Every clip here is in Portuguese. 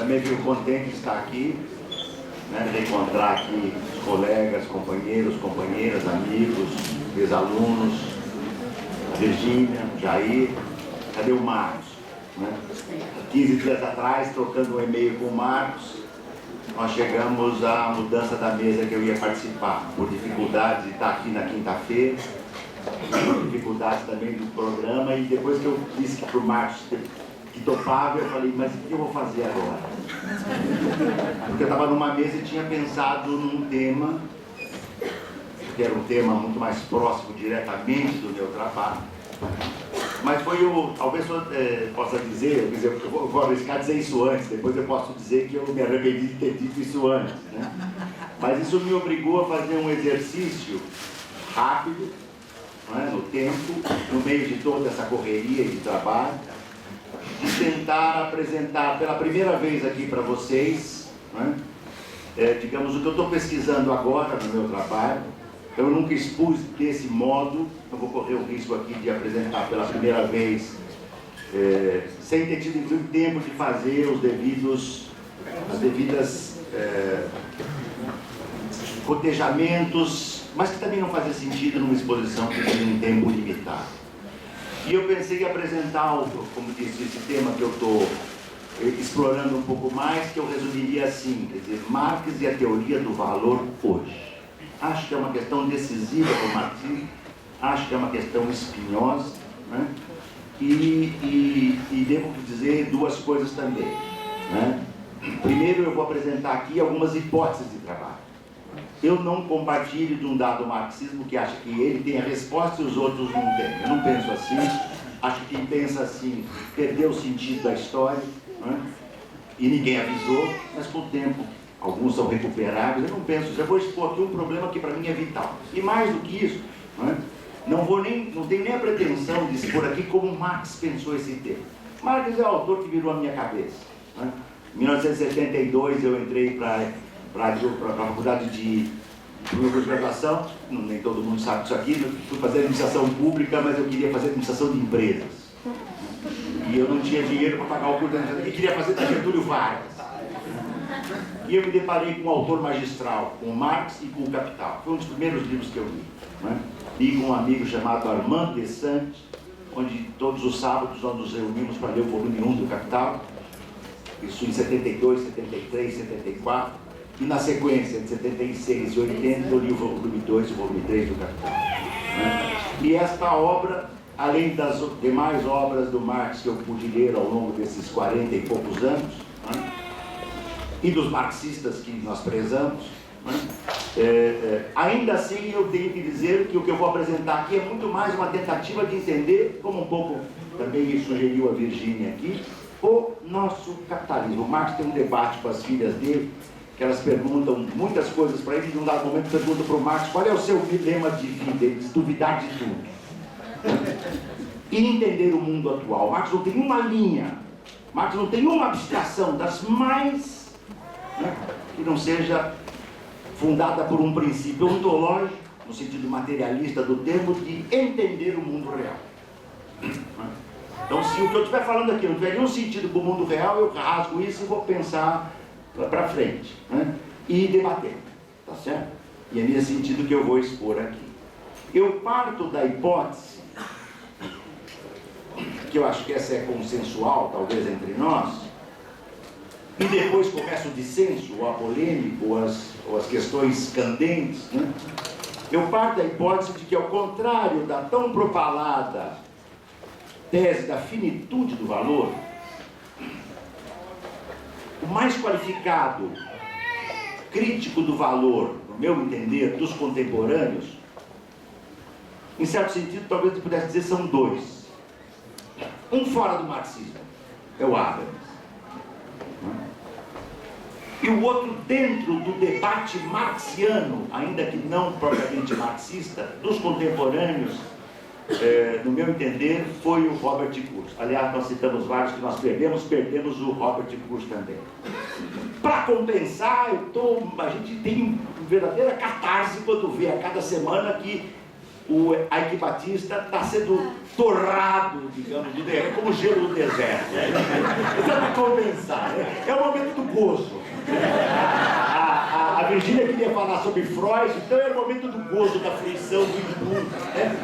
Também fico contente de estar aqui, né, de encontrar aqui os colegas, companheiros, companheiras, amigos, ex-alunos, a Virgínia, o Jair, cadê o Marcos? Né? 15 dias atrás, trocando um e-mail com o Marcos, nós chegamos à mudança da mesa que eu ia participar, por dificuldades de estar aqui na quinta-feira, por dificuldades também do programa, e depois que eu disse para o Marcos que topava, eu falei, mas o que eu vou fazer agora? Porque eu estava numa mesa e tinha pensado num tema, que era um tema muito mais próximo diretamente do meu trabalho, mas foi o, talvez eu possa dizer, eu vou arriscar dizer isso antes, depois eu posso dizer que eu me arrependi de ter dito isso antes, né? Mas isso me obrigou a fazer um exercício rápido, né, no tempo, no meio de toda essa correria de trabalho, de tentar apresentar pela primeira vez aqui para vocês, né, digamos, o que eu estou pesquisando agora no meu trabalho. Eu nunca expus desse modo, eu vou correr o risco aqui de apresentar pela primeira vez, sem ter tido tempo de fazer as devidas cotejamentos, mas que também não fazia sentido numa exposição que tem um tempo limitado. E eu pensei em apresentar, como disse, esse tema que eu estou explorando um pouco mais, que eu resumiria assim, quer dizer, Marx e a teoria do valor hoje. Acho que é uma questão decisiva para o marxismo, acho que é uma questão espinhosa, né? E devo dizer duas coisas também, né? Primeiro, eu vou apresentar aqui algumas hipóteses de trabalho. Eu não compartilho de um dado marxismo que acha que ele tem a resposta e os outros não têm. Eu não penso assim. Acho que quem pensa assim perdeu o sentido da história, né? E ninguém avisou, mas com o tempo alguns são recuperáveis. Eu não penso, eu vou expor aqui um problema que para mim é vital. E mais do que isso, né? Não tenho nem a pretensão de expor aqui como Marx pensou esse tema. Marx é o autor que virou a minha cabeça, né? Em 1972 eu entrei para a faculdade de graduação, nem todo mundo sabe disso aqui, eu fui fazer administração pública, mas eu queria fazer administração de empresas. E eu não tinha dinheiro para pagar o curso de administração, e queria fazer da Getúlio Vargas. E eu me deparei com um autor magistral, com Marx e com o Capital. Foi um dos primeiros livros que eu li, né? Li com um amigo chamado Armand Desante, onde todos os sábados nós nos reunimos para ler o volume 1 do Capital, isso em 72, 73, 74, e na sequência de 76 e 80 eu li o volume 2 e o volume 3 do Capital, né? E esta obra, além das demais obras do Marx que eu pude ler ao longo desses 40 e poucos anos, né? E dos marxistas que nós prezamos, né? Ainda assim eu tenho que dizer que o que eu vou apresentar aqui é muito mais uma tentativa de entender, como um pouco também sugeriu a Virgínia aqui, o nosso capitalismo. O Marx tem um debate com as filhas dele, que elas perguntam muitas coisas para ele, e num dado momento perguntam para o Marx qual é o seu lema de vida. Ele diz: duvidar de tudo. E entender o mundo atual. Marx não tem uma linha, Marx não tem uma abstração das mais, né, que não seja fundada por um princípio ontológico, no sentido materialista do termo, de entender o mundo real. Então, se o que eu estiver falando aqui não tiver nenhum sentido para o mundo real, eu rasgo isso e vou pensar para frente, né? E debater, tá certo? E é nesse sentido que eu vou expor aqui. Eu parto da hipótese, que eu acho que essa é consensual, talvez, entre nós, e depois começa o dissenso, ou a polêmica, ou as questões candentes, né? Eu parto da hipótese de que, ao contrário da tão propalada tese da finitude do valor, o mais qualificado crítico do valor, no meu entender, dos contemporâneos, em certo sentido, talvez eu pudesse dizer, são dois. Um fora do marxismo, é o Habermas. E o outro dentro do debate marxiano, ainda que não propriamente marxista, dos contemporâneos, no meu entender, foi o Robert Kurz. Aliás, nós citamos vários que nós perdemos o Robert Kurz também. Para compensar, a gente tem uma verdadeira catarse quando vê a cada semana que o Eike Batista está sendo torrado, digamos, como gelo do deserto. Precisa compensar, né? É o momento do gozo. A Virgínia queria falar sobre Freud, então é o momento do gozo, da fruição, do indulto, né?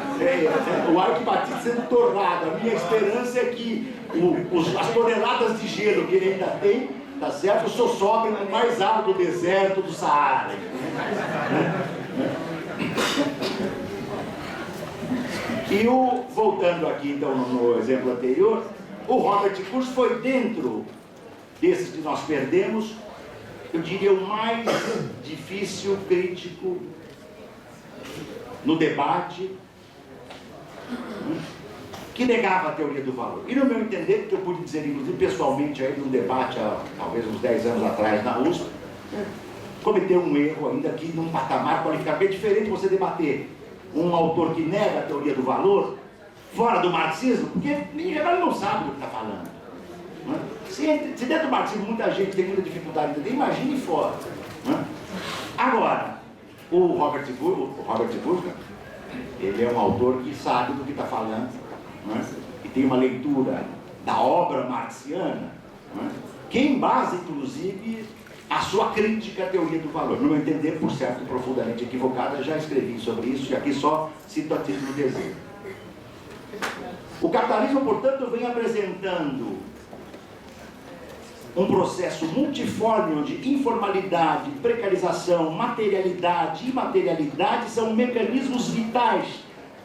O Eike Batista sendo torrado. A minha esperança é que as toneladas de gelo que ele ainda tem, tá certo? Só sobem no mais alto deserto do Saara. E voltando aqui então no exemplo anterior, o Robert Kurz foi dentro desses que nós perdemos, eu diria o mais difícil crítico no debate, que negava a teoria do valor. E no meu entender, que eu pude dizer inclusive pessoalmente aí num debate há talvez uns 10 anos atrás na USP, cometeu um erro ainda aqui num patamar qualificado bem diferente você debater um autor que nega a teoria do valor fora do marxismo, porque em geral não sabe do que está falando. Né? Se dentro do marxismo muita gente tem muita dificuldade de entender, imagine fora. Né? Agora, o Robert Burger, ele é um autor que sabe do que está falando, né? E tem uma leitura da obra marxiana, né? Que embasa, inclusive, a sua crítica à teoria do valor. No meu entender, por certo, profundamente equivocada, já escrevi sobre isso, e aqui só cito a título de exemplo. O capitalismo, portanto, vem apresentando um processo multiforme, onde informalidade, precarização, materialidade e imaterialidade são mecanismos vitais,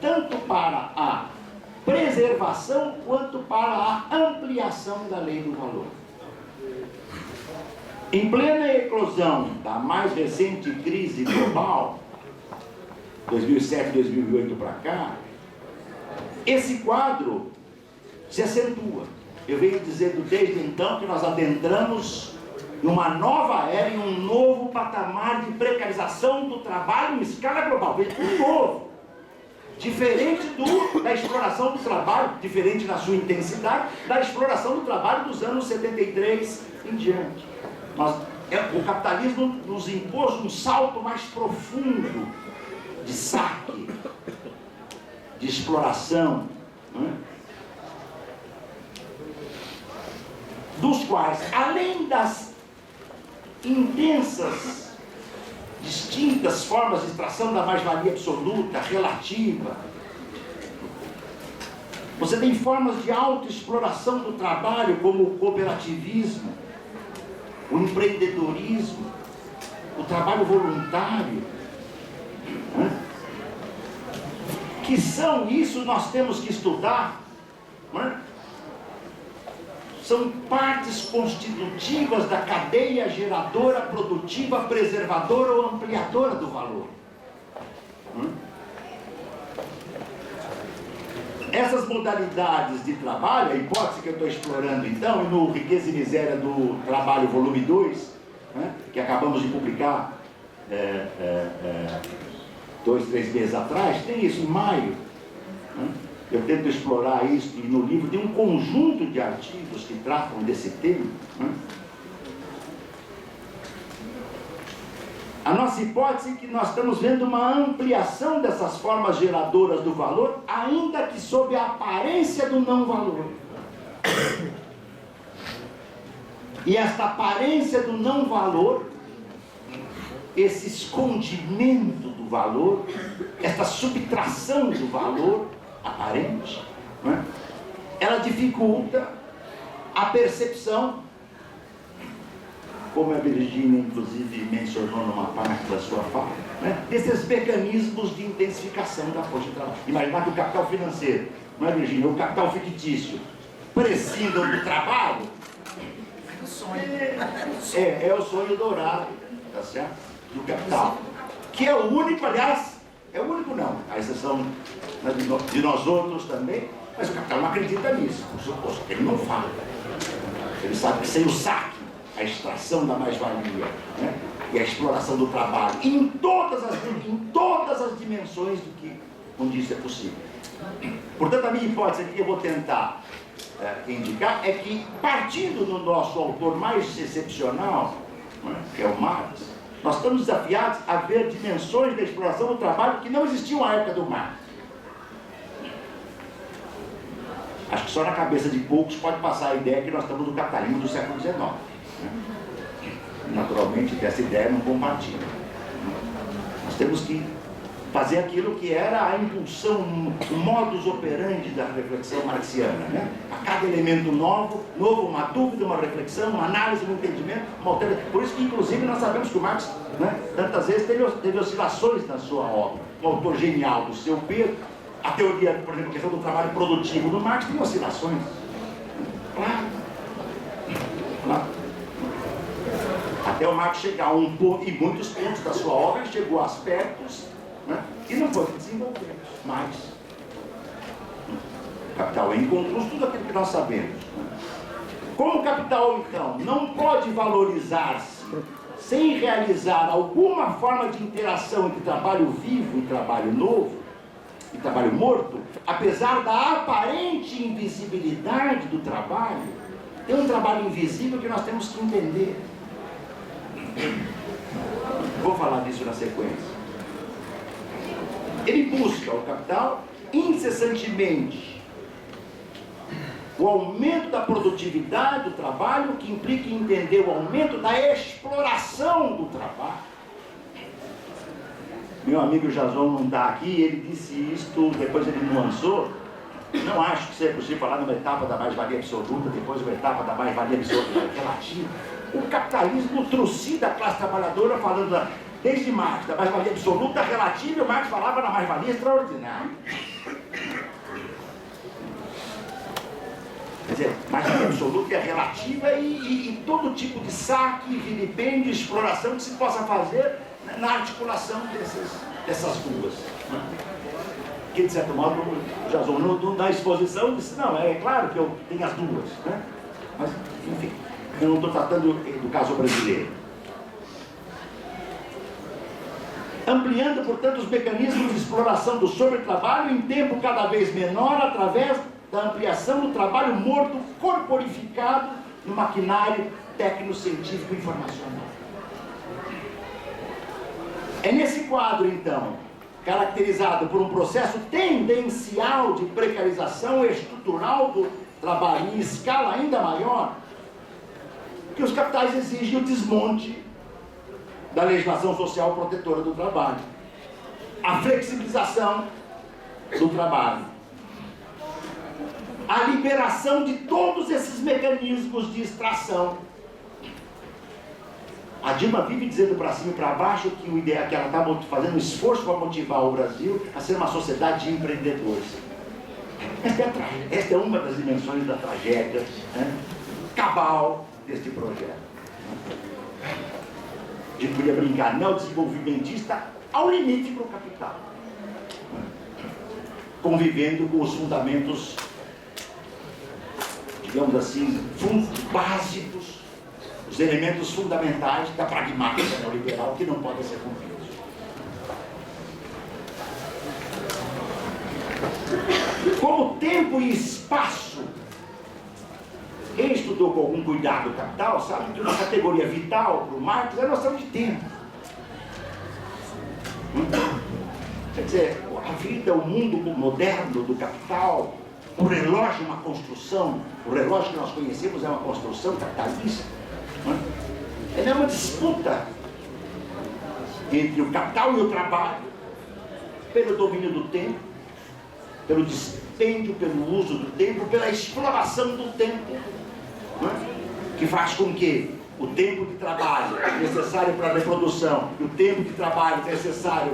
tanto para a preservação quanto para a ampliação da lei do valor. Em plena eclosão da mais recente crise global, 2007, 2008 para cá, esse quadro se acentua. Eu venho dizendo desde então que nós adentramos numa nova era, em um novo patamar de precarização do trabalho em escala global. Um novo, diferente da exploração do trabalho, diferente na sua intensidade, da exploração do trabalho dos anos 73 em diante. O capitalismo nos impôs um salto mais profundo de saque, de exploração, né? Dos quais, além das intensas, distintas formas de extração da mais-valia absoluta, relativa, você tem formas de autoexploração do trabalho, como o cooperativismo, o empreendedorismo, o trabalho voluntário, né? Que são isso, nós temos que estudar, né? São partes constitutivas da cadeia geradora, produtiva, preservadora ou ampliadora do valor. Essas modalidades de trabalho, a hipótese que eu estou explorando então, no Riqueza e Miséria do Trabalho, volume 2, né, que acabamos de publicar 2, 3 meses atrás, tem isso em maio, né? Eu tento explorar isso, e no livro tem um conjunto de artigos que tratam desse tema, né? A nossa hipótese é que nós estamos vendo uma ampliação dessas formas geradoras do valor, ainda que sob a aparência do não valor. E esta aparência do não valor, esse escondimento do valor, esta subtração do valor aparente, né? Ela dificulta a percepção, como a Virgínia inclusive mencionou numa parte da sua fala, né? Desses mecanismos de intensificação da força de trabalho. Imaginar que o capital financeiro, não é, Virgínia, o capital fictício, prescindam do trabalho, é o sonho dourado, tá certo? Do capital, que é o único, aliás, é o único não, a exceção de nós outros também, mas o capital não acredita nisso, ele não fala. Ele sabe que sem o saque, a extração da mais-valia, né, e a exploração do trabalho, em todas as dimensões do que onde isso é possível. Portanto, a minha hipótese aqui, eu vou tentar indicar, é que, partindo do nosso autor mais excepcional, né, que é o Marx, nós estamos desafiados a ver dimensões da exploração do trabalho que não existiam à época do Marx. Acho que só na cabeça de poucos pode passar a ideia que nós estamos no capitalismo do século XIX. Né? Naturalmente, dessa ideia não compartilho. Nós temos que fazer aquilo que era a impulsão, o modus operandi da reflexão marxiana. Né? A cada elemento novo, uma dúvida, uma reflexão, uma análise, um entendimento, uma alternativa. Por isso que, inclusive, nós sabemos que o Marx, né, tantas vezes teve oscilações na sua obra. Um autor genial do seu peso. A teoria, por exemplo, a questão do trabalho produtivo do Marx tem oscilações. Claro. Até o Marx chegar a um ponto, em muitos pontos da sua obra, ele chegou a aspectos, né, que não foram desenvolvidos mais. O Capital encontrou tudo aquilo que nós sabemos. Como o Capital, então, não pode valorizar-se sem realizar alguma forma de interação entre trabalho vivo e trabalho novo, e trabalho morto, apesar da aparente invisibilidade do trabalho, tem um trabalho invisível que nós temos que entender. Vou falar disso na sequência. Ele busca, o capital, incessantemente o aumento da produtividade do trabalho, que implica em entender o aumento da exploração do trabalho. Meu amigo Jason não está aqui, ele disse isto, depois ele nuançou. Não acho que seja possível falar numa etapa da mais-valia absoluta, depois uma etapa da mais-valia absoluta relativa. O capitalismo trucida a classe trabalhadora, falando desde Marx da mais-valia absoluta relativa, e o Marx falava na mais-valia extraordinária. Quer dizer, mais-valia absoluta é relativa e todo tipo de saque, vilipêndio, exploração que se possa fazer na articulação dessas duas. Que, de certo modo, o Jason, na exposição, disse, não, é claro que eu tenho as duas. Né? Mas, enfim, eu não estou tratando do caso brasileiro. Ampliando, portanto, os mecanismos de exploração do sobretrabalho em tempo cada vez menor, através da ampliação do trabalho morto corporificado no maquinário técnico-científico informacional. É nesse quadro, então, caracterizado por um processo tendencial de precarização estrutural do trabalho em escala ainda maior, que os capitais exigem o desmonte da legislação social protetora do trabalho, a flexibilização do trabalho, a liberação de todos esses mecanismos de extração. A Dilma vive dizendo para cima e para baixo que o ideal, que ela está fazendo um esforço para motivar o Brasil a ser uma sociedade de empreendedores. Esta é uma das dimensões da tragédia, né, cabal deste projeto. A gente podia brincar, neodesenvolvimentista ao limite para o capital, convivendo com os fundamentos, digamos assim, básicos, os elementos fundamentais da pragmática neoliberal que não podem ser cumpridos. Como tempo e espaço, quem estudou com algum cuidado o Capital sabe que uma categoria vital para o Marx é a noção de tempo. Quer dizer, a vida, o mundo moderno do Capital, o relógio é uma construção, o relógio que nós conhecemos é uma construção capitalista. Ela é uma disputa entre o capital e o trabalho pelo domínio do tempo, pelo dispêndio, pelo uso do tempo, pela exploração do tempo, que faz com que o tempo de trabalho necessário para a reprodução e o tempo de trabalho necessário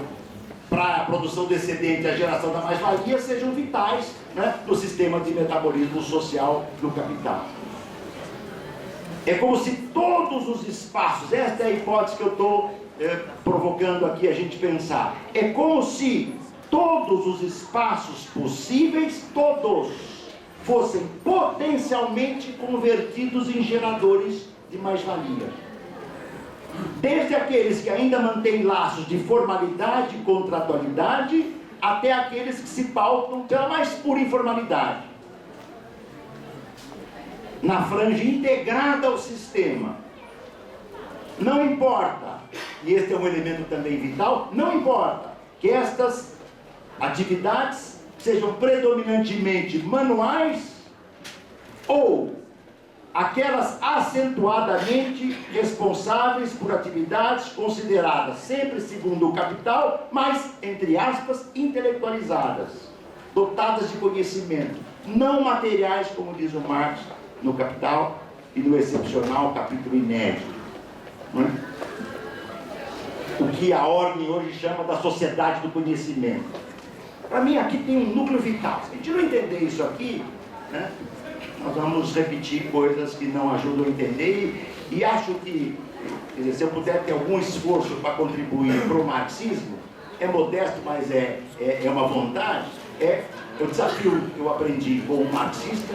para a produção do excedente e a geração da mais-valia sejam vitais, né, no sistema de metabolismo social do capital. É como se todos os espaços, esta é a hipótese que eu estou provocando aqui a gente pensar, é como se todos os espaços possíveis, todos, fossem potencialmente convertidos em geradores de mais-valia. Desde aqueles que ainda mantêm laços de formalidade e contratualidade, até aqueles que se pautam pela mais pura informalidade. Na franja integrada ao sistema. Não importa, e este é um elemento também vital, não importa que estas atividades sejam predominantemente manuais ou aquelas acentuadamente responsáveis por atividades consideradas sempre segundo o capital, mas, entre aspas, intelectualizadas, dotadas de conhecimento, não materiais, como diz o Marx no Capital e no excepcional capítulo inédito. Não é? O que a ordem hoje chama da sociedade do conhecimento. Para mim, aqui tem um núcleo vital. Se a gente não entender isso aqui, né, nós vamos repetir coisas que não ajudam a entender, e acho que, quer dizer, se eu puder ter algum esforço para contribuir para o marxismo, é modesto, mas é uma vontade, o desafio que eu aprendi com um marxista,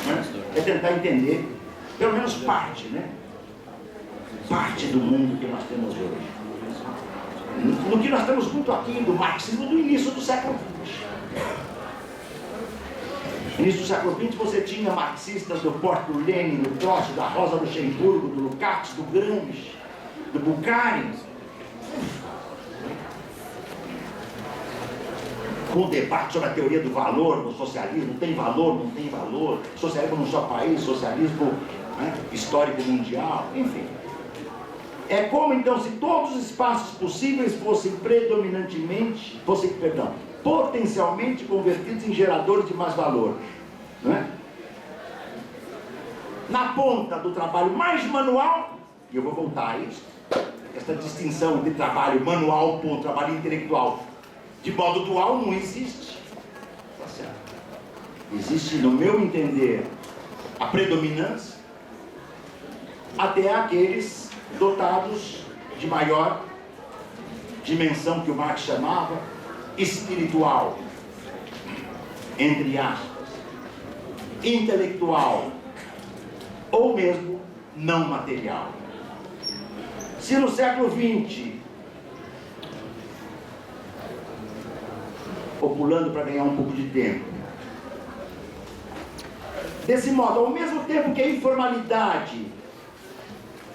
né, é tentar entender, pelo menos parte, né, parte do mundo que nós temos hoje. No que nós temos muito aqui do marxismo do início do século XX. No início do século XX você tinha marxistas do Porto Lenin, do Trotsky, da Rosa Luxemburgo, do Lukács, do Gramsci, do Bukharin. Com o debate sobre a teoria do valor no socialismo, tem valor, não tem valor, socialismo num só país, socialismo, né, histórico mundial, enfim. É como então se todos os espaços possíveis fossem potencialmente convertidos em geradores de mais valor, não é? Na ponta do trabalho mais manual, e eu vou voltar a isso, esta distinção de trabalho manual com trabalho intelectual, de modo dual, não existe. Tá certo? Existe, no meu entender, a predominância até aqueles dotados de maior dimensão, que o Marx chamava espiritual, entre aspas, intelectual, ou mesmo não material. Se no século XX, pulando para ganhar um pouco de tempo, desse modo, ao mesmo tempo que a informalidade,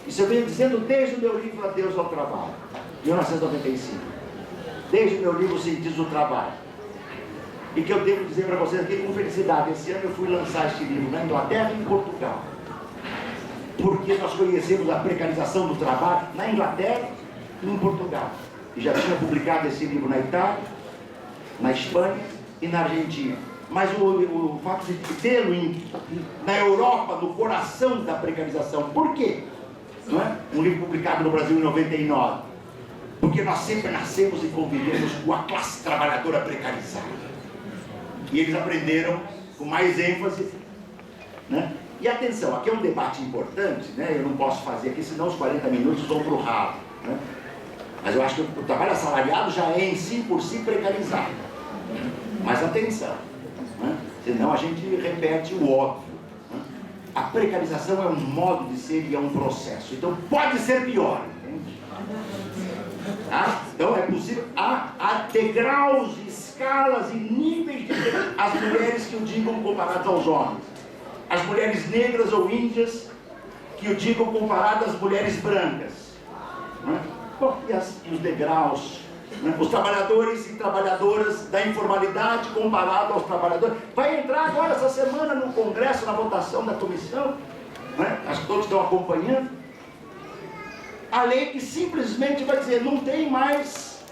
isso eu venho dizendo desde o meu livro Adeus ao Trabalho, 1995, desde o meu livro Sentidos do Trabalho, e que eu devo dizer para vocês aqui com felicidade, esse ano eu fui lançar este livro na Inglaterra e em Portugal, porque nós conhecemos a precarização do trabalho na Inglaterra e em Portugal, e já tinha publicado esse livro na Itália, na Espanha e na Argentina. Mas o fato de tê-lo na Europa, no coração da precarização. Por quê? Não é? Um livro publicado no Brasil em 99. Porque nós sempre nascemos e convivemos com a classe trabalhadora precarizada. E eles aprenderam com mais ênfase, né? E atenção, aqui é um debate importante, né? Eu não posso fazer aqui, senão os 40 minutos vão para o rabo, né? Mas eu acho que o trabalho assalariado já é em si, por si, precarizado. Mas atenção, né? Senão a gente repete o óbvio, né? A precarização é um modo de ser e é um processo. Então pode ser pior, entende? Tá? Então é possível, há degraus, escalas e níveis de as mulheres que o digam comparadas aos homens, as mulheres negras ou índias que o digam comparadas às mulheres brancas, né? Bom, e os degraus, né? Os trabalhadores e trabalhadoras da informalidade comparado aos trabalhadores. Vai entrar agora essa semana no Congresso, na votação da comissão, né? Acho que todos estão acompanhando, a lei que simplesmente vai dizer, não tem mais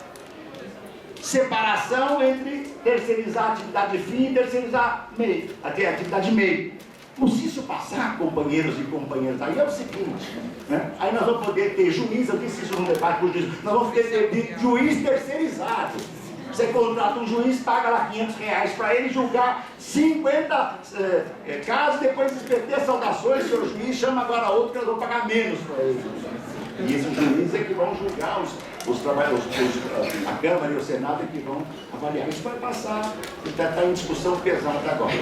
separação entre terceirizar a atividade fim e terceirizar meio, até a atividade meio. Se isso passar, companheiros e companheiras, aí é o seguinte, né? Aí nós vamos poder ter juiz, eu disse isso no debate com o juiz, nós vamos ter juiz terceirizado. Você contrata um juiz, paga lá R$500 para ele julgar 50 casos, depois escrever saudações, seu juiz, chama agora outro que nós vamos pagar menos para ele. E esses juízes é que vão julgar os trabalhadores, a Câmara e o Senado é que vão avaliar. Isso vai passar, está em discussão pesada agora.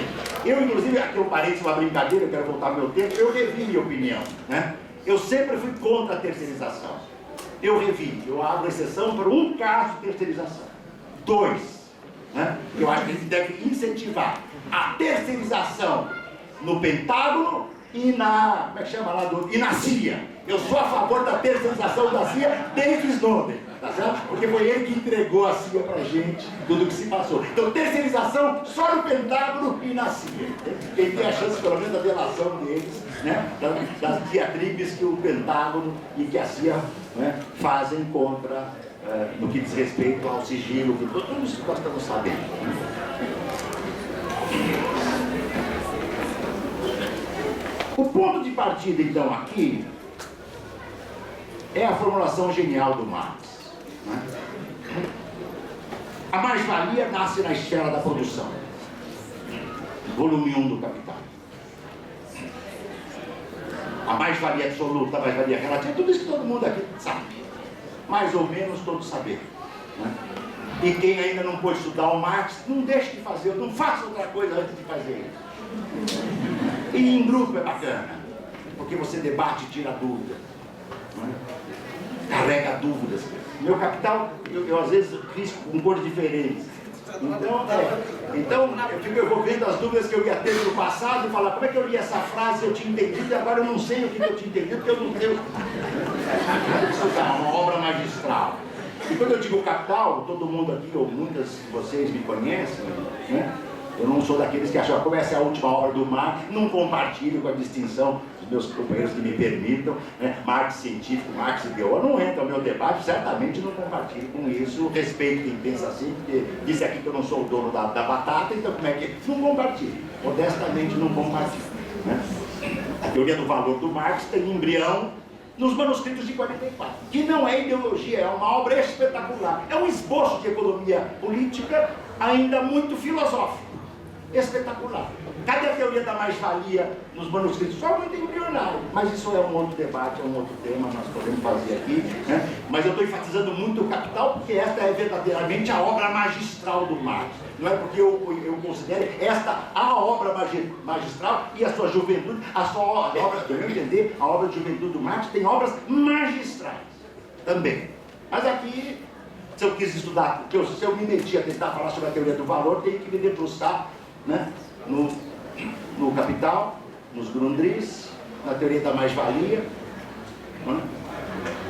Eu, inclusive, aqui eu parei de uma brincadeira, eu quero voltar ao meu tempo, eu revi minha opinião, né? Eu sempre fui contra a terceirização. Eu revi, eu abro exceção para um caso de terceirização. 2, né? Eu acho que a gente deve incentivar a terceirização no Pentágono e na, como é que chama lá, e na CIA. Eu sou a favor da terceirização da CIA desde o Snowden, tá certo? Porque foi ele que entregou a CIA pra gente, tudo que se passou. Então, terceirização só no Pentágono e na CIA. Quem tem a chance, pelo menos, da delação deles, né? Das diatribes que o Pentágono e que a CIA, né, fazem contra, no que diz respeito ao sigilo, que todos nós estamos sabendo. O ponto de partida, então, aqui é a formulação genial do Marx, né? A mais-valia nasce na esfera da produção. Volume 1 do Capital. A mais-valia absoluta, a mais-valia relativa, tudo isso que todo mundo aqui sabe. Mais ou menos todos sabemos, né? E quem ainda não pôde estudar o Marx, não deixe de fazer, não faça outra coisa antes de fazer isso. E em grupo é bacana, porque você debate e tira dúvida, né? Carrega dúvidas. Meu Capital, eu às vezes risco com cores diferentes. Então eu vou vendo as dúvidas que eu ia ter no passado e falar, como é que eu li essa frase, eu tinha entendido, e agora eu não sei o que eu tinha entendido, porque eu não tenho. Isso é uma obra magistral. E quando eu digo Capital, todo mundo aqui, ou muitas de vocês me conhecem, né? Eu não sou daqueles que acham, como essa é a última obra do Marx, não compartilho com a distinção dos meus companheiros que me permitam, né? Marx científico, Marx ideólogo, não entra no meu debate, certamente não compartilho com isso, respeito quem pensa assim, porque disse aqui que eu não sou o dono da batata, então como é que... Não compartilho, modestamente não compartilho, né? A teoria do valor do Marx tem embrião nos manuscritos de 44, que não é ideologia, é uma obra espetacular, é um esboço de economia política ainda muito filosófico. Espetacular. Cadê a teoria da mais-valia nos manuscritos? Só muito embrionário. Mas isso é um outro debate, é um outro tema, nós podemos fazer aqui, né? Mas eu estou enfatizando muito o Capital, porque esta é verdadeiramente a obra magistral do Marx. Não é porque eu considero esta a obra magistral e a sua juventude, a sua obra, para eu entender, a obra de juventude do Marx tem obras magistrais também. Mas aqui, se eu quis estudar, porque se eu me meti a tentar falar sobre a teoria do valor, tenho que me debruçar, né, no Capital, nos Grundrisse, na teoria da mais-valia, né?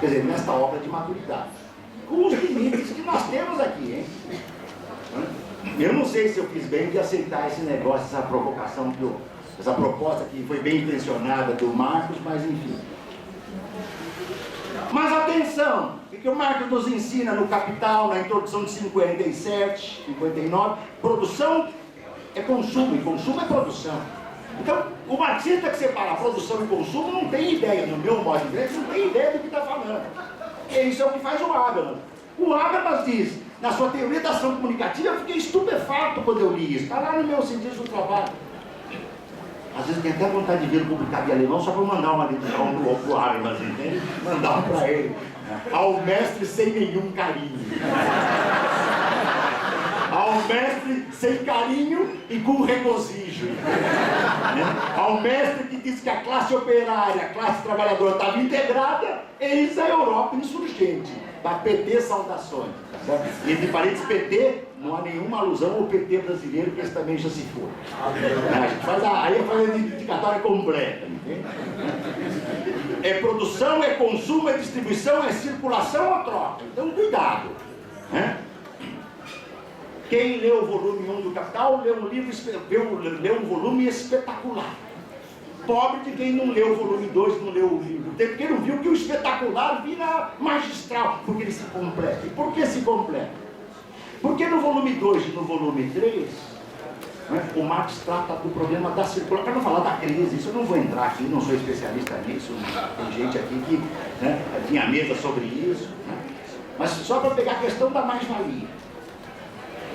Quer dizer, nesta obra de maturidade, com os limites que nós temos aqui, hein? Eu não sei se eu fiz bem de aceitar esse negócio, essa provocação, essa proposta que foi bem intencionada do Marcos, mas enfim. Mas atenção, o que o Marcos nos ensina no Capital, na introdução de 57, 59, produção é consumo, e consumo é produção. Então, o marxista que separa produção e consumo não tem ideia, no meu modo de ver, não tem ideia do que está falando. E isso é o que faz o Habermas. O Habermas diz, na sua teoria da ação comunicativa, eu fiquei estupefato quando eu li isso. Está lá no meu sentido do trabalho. Às vezes tem até vontade de ver publicado em alemão só para mandar uma lição pro Habermas, entende? Mandar para ele. Ao mestre sem nenhum carinho. Ao mestre sem carinho e com regozijo, né? Ao mestre que disse que a classe operária, a classe trabalhadora estava integrada, eis a Europa insurgente, da PT saudações, tá? E entre parênteses, PT, não há nenhuma alusão ao PT brasileiro, que esse também já se foi. A gente faz aí faz a indicatória completa, entende? É produção, é consumo, é distribuição, é circulação ou troca. Então cuidado, né? Quem leu o volume 1 do Capital, leu um volume espetacular. Pobre de quem não leu o volume 2, não leu o livro, porque não viu que o espetacular vira magistral, porque ele se completa. E por que se completa? Porque no volume 2 e no volume 3, né, o Marx trata do problema da circulação, para não falar da crise, isso eu não vou entrar aqui, não sou especialista nisso, tem gente aqui que, né, tinha mesa sobre isso, né, mas só para pegar a questão da mais-valia.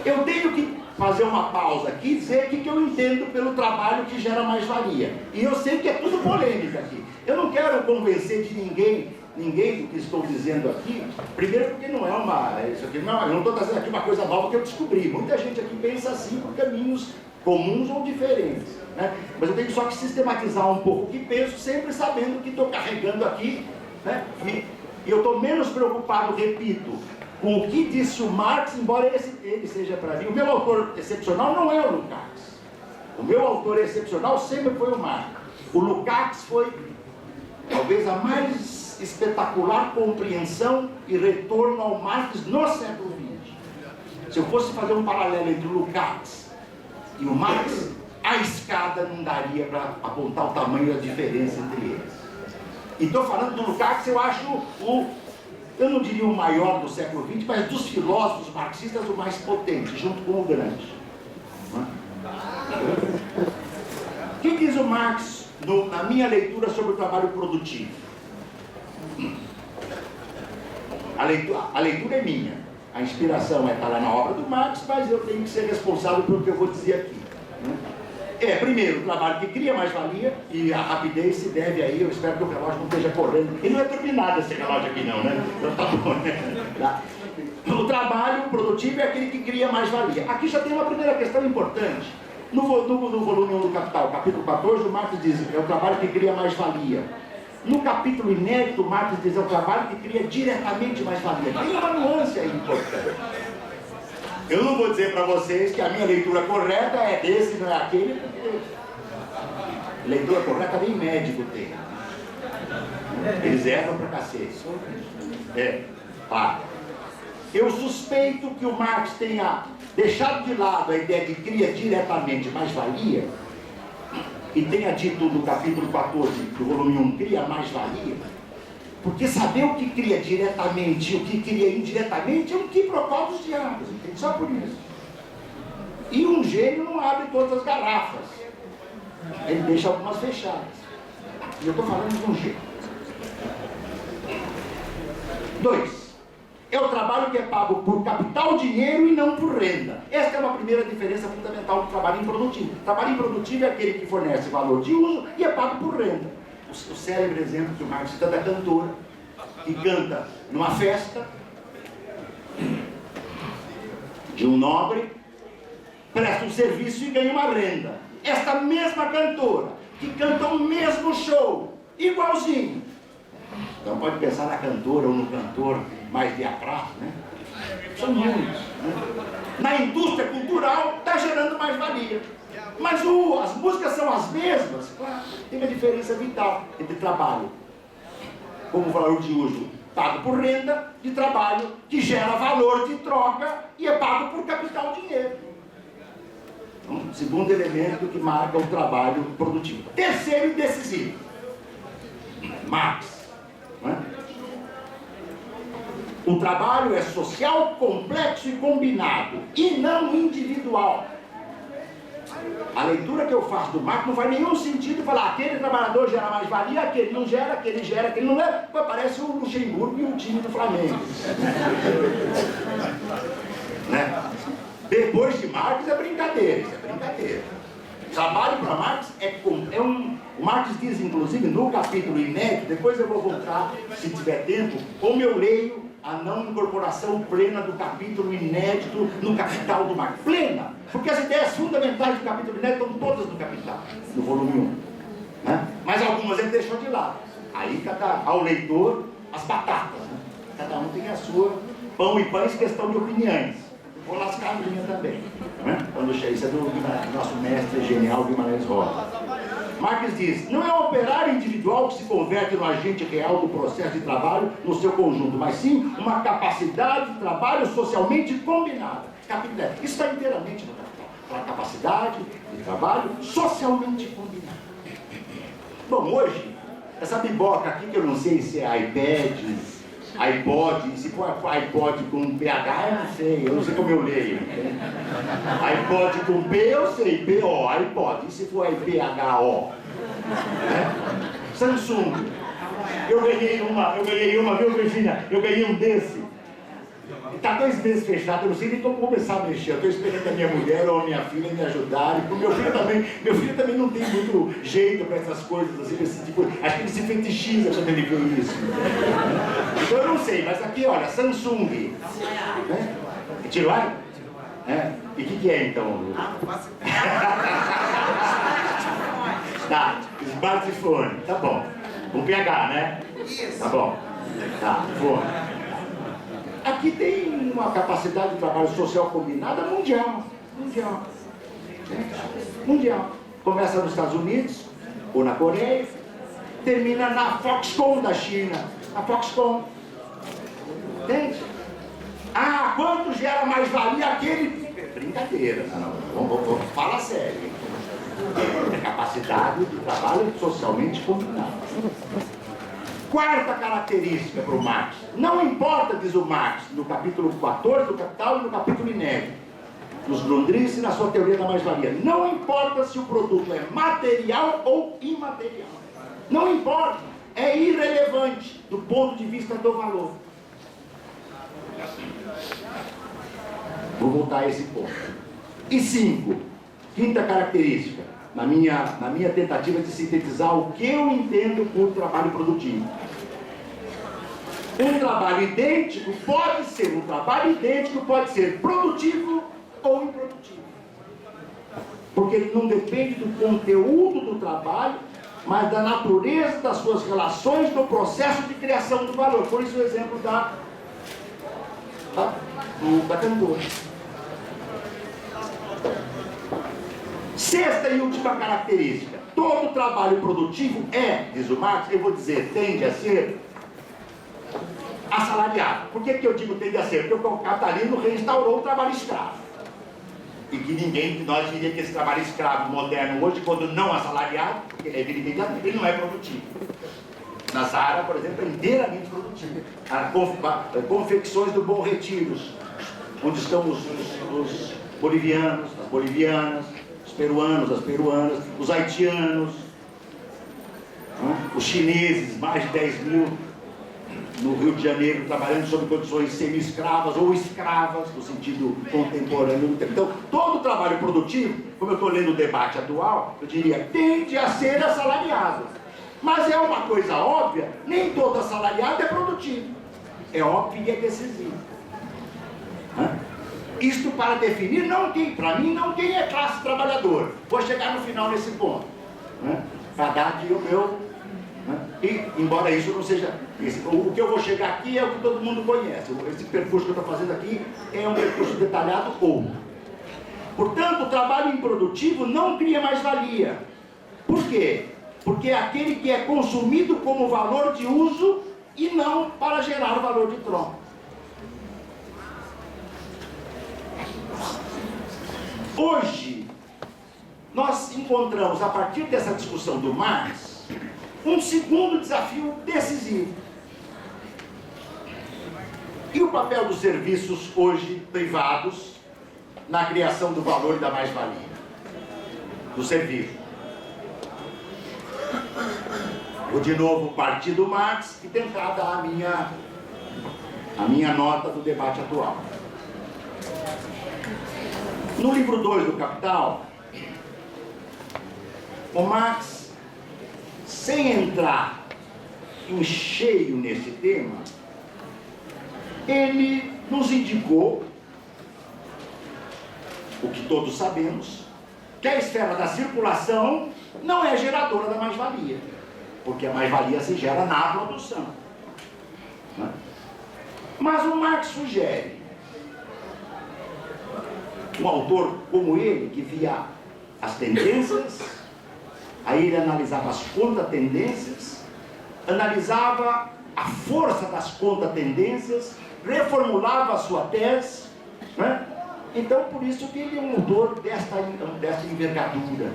Eu tenho que fazer uma pausa aqui e dizer o que eu entendo pelo trabalho que gera mais-valia. E eu sei que é tudo polêmica aqui. Eu não quero convencer de ninguém do que estou dizendo aqui. Primeiro porque não é isso aqui não, eu não estou trazendo aqui uma coisa nova que eu descobri. Muita gente aqui pensa assim por caminhos comuns ou diferentes, né? Mas eu tenho só que sistematizar um pouco o que penso, sempre sabendo que estou carregando aqui, né? E eu estou menos preocupado, repito, com o que disse o Marx, embora ele seja para mim, o meu autor excepcional não é o Lukács. O meu autor excepcional sempre foi o Marx. O Lukács foi talvez a mais espetacular compreensão e retorno ao Marx no século XX. Se eu fosse fazer um paralelo entre o Lukács e o Marx, a escada não daria para apontar o tamanho da diferença entre eles. E estou falando do Lukács, eu acho eu não diria o maior do século XX, mas dos filósofos marxistas o mais potente, junto com o Gramsci. O que diz o Marx na minha leitura sobre o trabalho produtivo? A leitura é minha, a inspiração está lá na obra do Marx, mas eu tenho que ser responsável pelo que eu vou dizer aqui. Primeiro, o trabalho que cria mais-valia, e a rapidez se deve aí, eu espero que o relógio não esteja correndo, e não é turbinado esse relógio aqui não, né? Então tá bom, né? Tá. O trabalho produtivo é aquele que cria mais-valia. Aqui já tem uma primeira questão importante. No volume 1 do Capital, capítulo 14, o Marx diz, é o trabalho que cria mais-valia. No capítulo inédito, o Marx diz, é o trabalho que cria diretamente mais-valia. Tem uma nuance aí importante. Eu não vou dizer para vocês que a minha leitura correta é desse, não é aquele, porque leitura correta nem médico tem. Eles erram pra cacete. Eu suspeito que o Marx tenha deixado de lado a ideia de cria diretamente mais-valia e tenha dito no capítulo 14 do volume 1, cria mais-valia, porque saber o que cria diretamente e o que cria indiretamente é um quiprocó dos diabos, entende? Só por isso. E um gênio não abre todas as garrafas, ele deixa algumas fechadas. E eu estou falando de um gênio. 2. É o trabalho que é pago por capital, dinheiro e não por renda. Esta é uma primeira diferença fundamental do trabalho improdutivo. O trabalho improdutivo é aquele que fornece valor de uso e é pago por renda. O célebre exemplo que o Marx cita da cantora, que canta numa festa de um nobre, presta um serviço e ganha uma renda. Esta mesma cantora, que canta o mesmo show, igualzinho. Então pode pensar na cantora ou no cantor mais de atraso, né? São muitos, né? Na indústria cultural está gerando mais valia. Mas as músicas são as mesmas, claro, tem uma diferença vital entre trabalho como valor de uso pago por renda, de trabalho que gera valor de troca e é pago por capital dinheiro. Então, segundo elemento que marca o trabalho produtivo. Terceiro e decisivo, Marx. O trabalho é social, complexo e combinado, e não individual. A leitura que eu faço do Marx não faz nenhum sentido falar aquele trabalhador gera mais valia, aquele não gera, aquele gera, aquele não gera. Parece o Luxemburgo e o time do Flamengo. Né? Depois de Marx é brincadeira, isso é brincadeira. Trabalho para Marx o Marx diz, inclusive, no capítulo inédito, depois eu vou voltar, se tiver tempo, como eu leio a não incorporação plena do capítulo inédito no Capital do Marx. Plena, porque as ideias fundamentais do capítulo inédito estão todas no Capital, no volume 1. Né? Mas algumas ele deixou de lado. Aí, ao leitor, as batatas. Né? Cada um tem a sua. Pão e pães, questão de opiniões. Vou lascar a minha também. Né? Quando isso é do nosso mestre genial Guimarães Rosa. Marx diz, não é o operário individual que se converte no agente real do processo de trabalho no seu conjunto, mas sim uma capacidade de trabalho socialmente combinada. Isso está inteiramente no Capital. Uma capacidade de trabalho socialmente combinada. Bom, hoje, essa biboca aqui, que eu não sei se é iPod, se for iPod com PH, eu não sei como eu leio. iPod com P, eu sei, P-O, iPod. E se for PHO? Samsung. Eu ganhei uma, viu, Virginia? Eu ganhei um desse. Está 2 meses fechado, eu não sei nem como começar a mexer. Eu estou esperando a minha mulher ou a minha filha me ajudarem. Meu filho também não tem muito jeito para essas coisas, assim, esse tipo. Acho que ele se fetichiza quando ele vê isso. Então eu não sei, mas aqui, olha, Samsung. Né? Tiruai? E o que é então? Tá, smartphone, tá bom. Com PH, né? Tá bom. Tá, fone. Aqui tem uma capacidade de trabalho social combinada mundial. Mundial. Começa nos Estados Unidos, ou na Coreia, termina na Foxconn da China, na Foxconn. Entende? Ah, quanto gera mais-valia aquele? Brincadeira, vamos falar sério. É capacidade de trabalho socialmente combinado. Quarta característica para o Marx. Não importa, diz o Marx, no capítulo 14 do Capital e no capítulo Inédito, nos Grundrisse e na sua teoria da mais-valia. Não importa se o produto é material ou imaterial. Não importa. É irrelevante do ponto de vista do valor. Vou voltar a esse ponto. E 5, quinta característica, na minha tentativa de sintetizar o que eu entendo por trabalho produtivo. Um trabalho idêntico pode ser produtivo ou improdutivo. Porque ele não depende do conteúdo do trabalho, mas da natureza das suas relações no processo de criação do valor. Por isso o exemplo da cantora. Sexta e última característica. Todo trabalho produtivo diz o Marx, eu vou dizer, tende a ser assalariado. Por que eu digo tende a ser? Porque o capitalismo reinstaurou o trabalho escravo. E que ninguém de nós diria que esse trabalho escravo moderno hoje, quando não assalariado, porque ele é evidentemente, ele não é produtivo. Na Zara, por exemplo, é inteiramente produtivo. Confecções do Bom Retiro, onde estão os bolivianos, as bolivianas, os peruanos, as peruanas, os haitianos, os chineses, mais de 10 mil no Rio de Janeiro, trabalhando sob condições semi-escravas ou escravas, no sentido contemporâneo. Então, todo trabalho produtivo, como eu estou lendo o debate atual, eu diria, tende a ser assalariado. Mas é uma coisa óbvia, nem todo assalariado é produtivo. É óbvio e é decisivo. Isto para definir, para mim, não quem é classe trabalhadora. Vou chegar no final nesse ponto. Para dar aqui o meu... E, embora isso não seja... o que eu vou chegar aqui é o que todo mundo conhece. Esse percurso que eu estou fazendo aqui é um percurso detalhado ou... Portanto, o trabalho improdutivo não cria mais-valia. Por quê? Porque é aquele que é consumido como valor de uso e não para gerar valor de troca. Hoje, nós encontramos, a partir dessa discussão do Marx, um segundo desafio decisivo. E o papel dos serviços hoje privados na criação do valor e da mais-valia? Do serviço. Vou de novo partir do Marx e tentar dar a minha nota do debate atual. No livro 2 do Capital, o Marx, sem entrar em cheio nesse tema, ele nos indicou, o que todos sabemos, que a esfera da circulação não é geradora da mais-valia, porque a mais-valia se gera na produção. Mas o Marx sugere, um autor como ele, que via as tendências, aí ele analisava as contratendências, analisava a força das contratendências, reformulava a sua tese, Então, por isso que ele é um autor desta envergadura,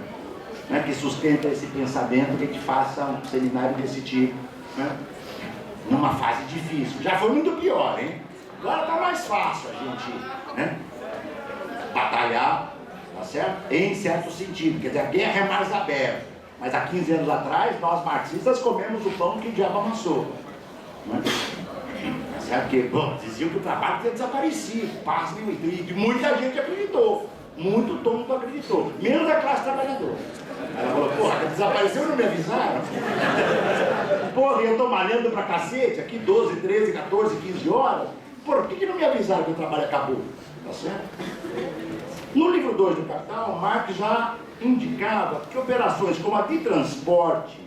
que sustenta esse pensamento, que a gente faça um seminário desse tipo, numa fase difícil. Já foi muito pior, hein? Agora está mais fácil a gente, batalhar, tá certo? Em certo sentido, quer dizer, a guerra é mais aberta. Mas há 15 anos atrás, nós marxistas comemos o pão que o diabo amassou. Tá certo? Porque, diziam que o trabalho tinha desaparecido, e muita gente acreditou. Muito tonto acreditou, menos a classe trabalhadora. Ela falou, porra, desapareceu e não me avisaram? Porra, eu tô malhando pra cacete, aqui 12, 13, 14, 15 horas. Porra, por que não me avisaram que o trabalho acabou? Tá certo? No livro 2 do Capital, Marx já indicava que operações como a de transporte,